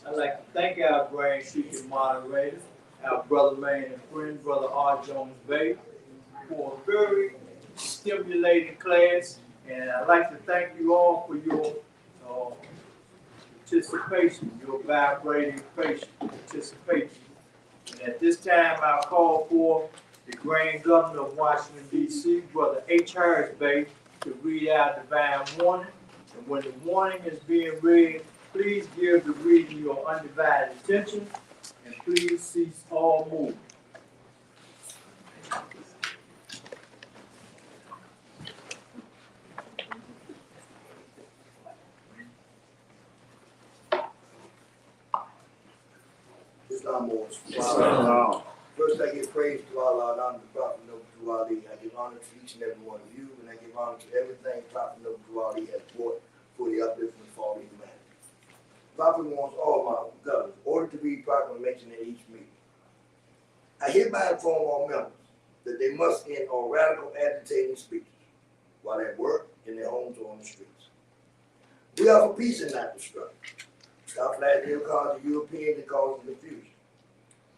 I'd like to thank our grand speaking moderator, our brother, man, and friend, Brother R. Jones Bay, for a very stimulating class. And I'd like to thank you all for your participation, your vibrating participation. And at this time, I'll call for the Grand Governor of Washington, D.C., Brother H. Harris Bay, to read our divine warning. And when the warning is being read, please give the reading your undivided attention, and please cease all movement. Islam Lord. Wow. First, I give praise to Allah and honor the Prophet Noble Ali. I give honor to each and every one of you, and I give honor to everything Prophet Noble Ali has brought for the upliftment of all humanity. Prophet wants all my governors ordered to be properly mentioned in each meeting. I hereby inform all members that they must end all radical agitating speeches while at work, in their homes, or on the streets. We are for peace and not destruction. Stop flashing your card to Europeans and causing confusion.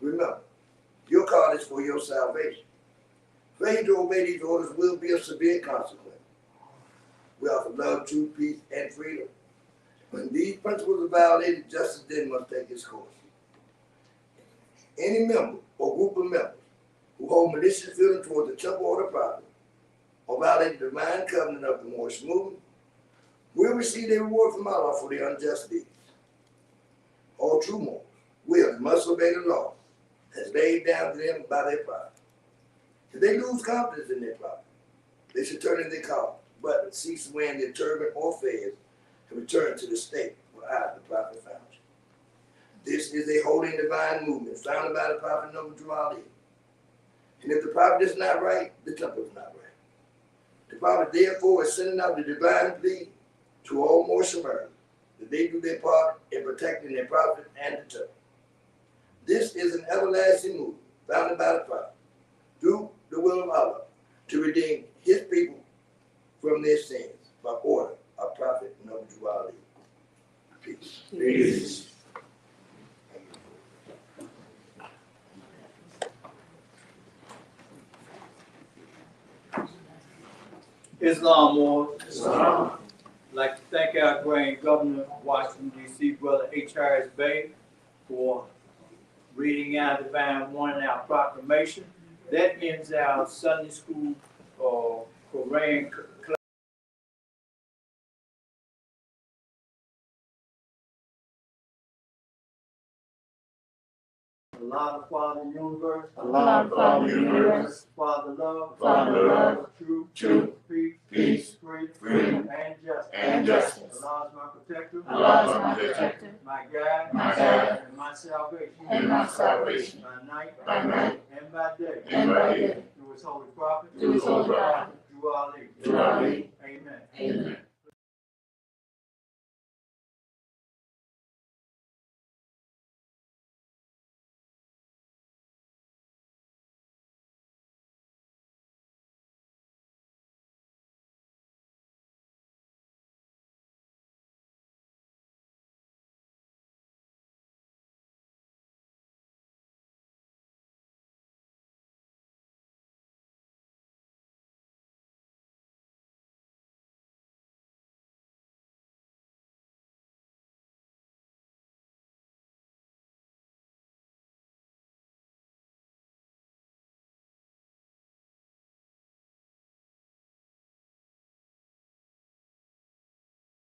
Remember, your card is for your salvation. Failure to obey these orders will be of severe consequence. We are for love, truth, peace, and freedom. When these principles are violated, justice then must take its course. Any member or group of members who hold malicious feelings towards the temple or the prophet, or violate the divine covenant of the Moorish movement, will receive their reward from Allah for their unjust deeds. All true Moors will and must obey the law as laid down to them by their prophet. If they lose confidence in their prophet, they should turn in their collar, but cease wearing their turban or fez and return to the state where I, the prophet, found you. This is a holy and divine movement founded by the prophet Noble Ali. And if the prophet is not right, the temple is not right. The prophet therefore is sending out the divine plea to all Moorish Americans that they do their part in protecting their prophet and the temple. This is an everlasting movement founded by the prophet through the will of Allah to redeem his people from their sins by order of Prophet Noble Ali. Peace. Peace. Islam or Islam. I'd like to thank our grand governor of Washington, D.C., Brother H. Harris Bay, for reading our divine warning, our proclamation. That ends our Sunday school Koran class. Allah, the Father of the universe. Allah, the Father of the universe. Father, love. Father, love. Truth. Peace. Freedom. And justice. Allah is my protector. Allah is my protector. My guide. My guide. And my salvation. And my salvation. By night. And by day. Through his holy prophet. Through his holy prophet. Through Ali. Through Ali. Amen. Amen.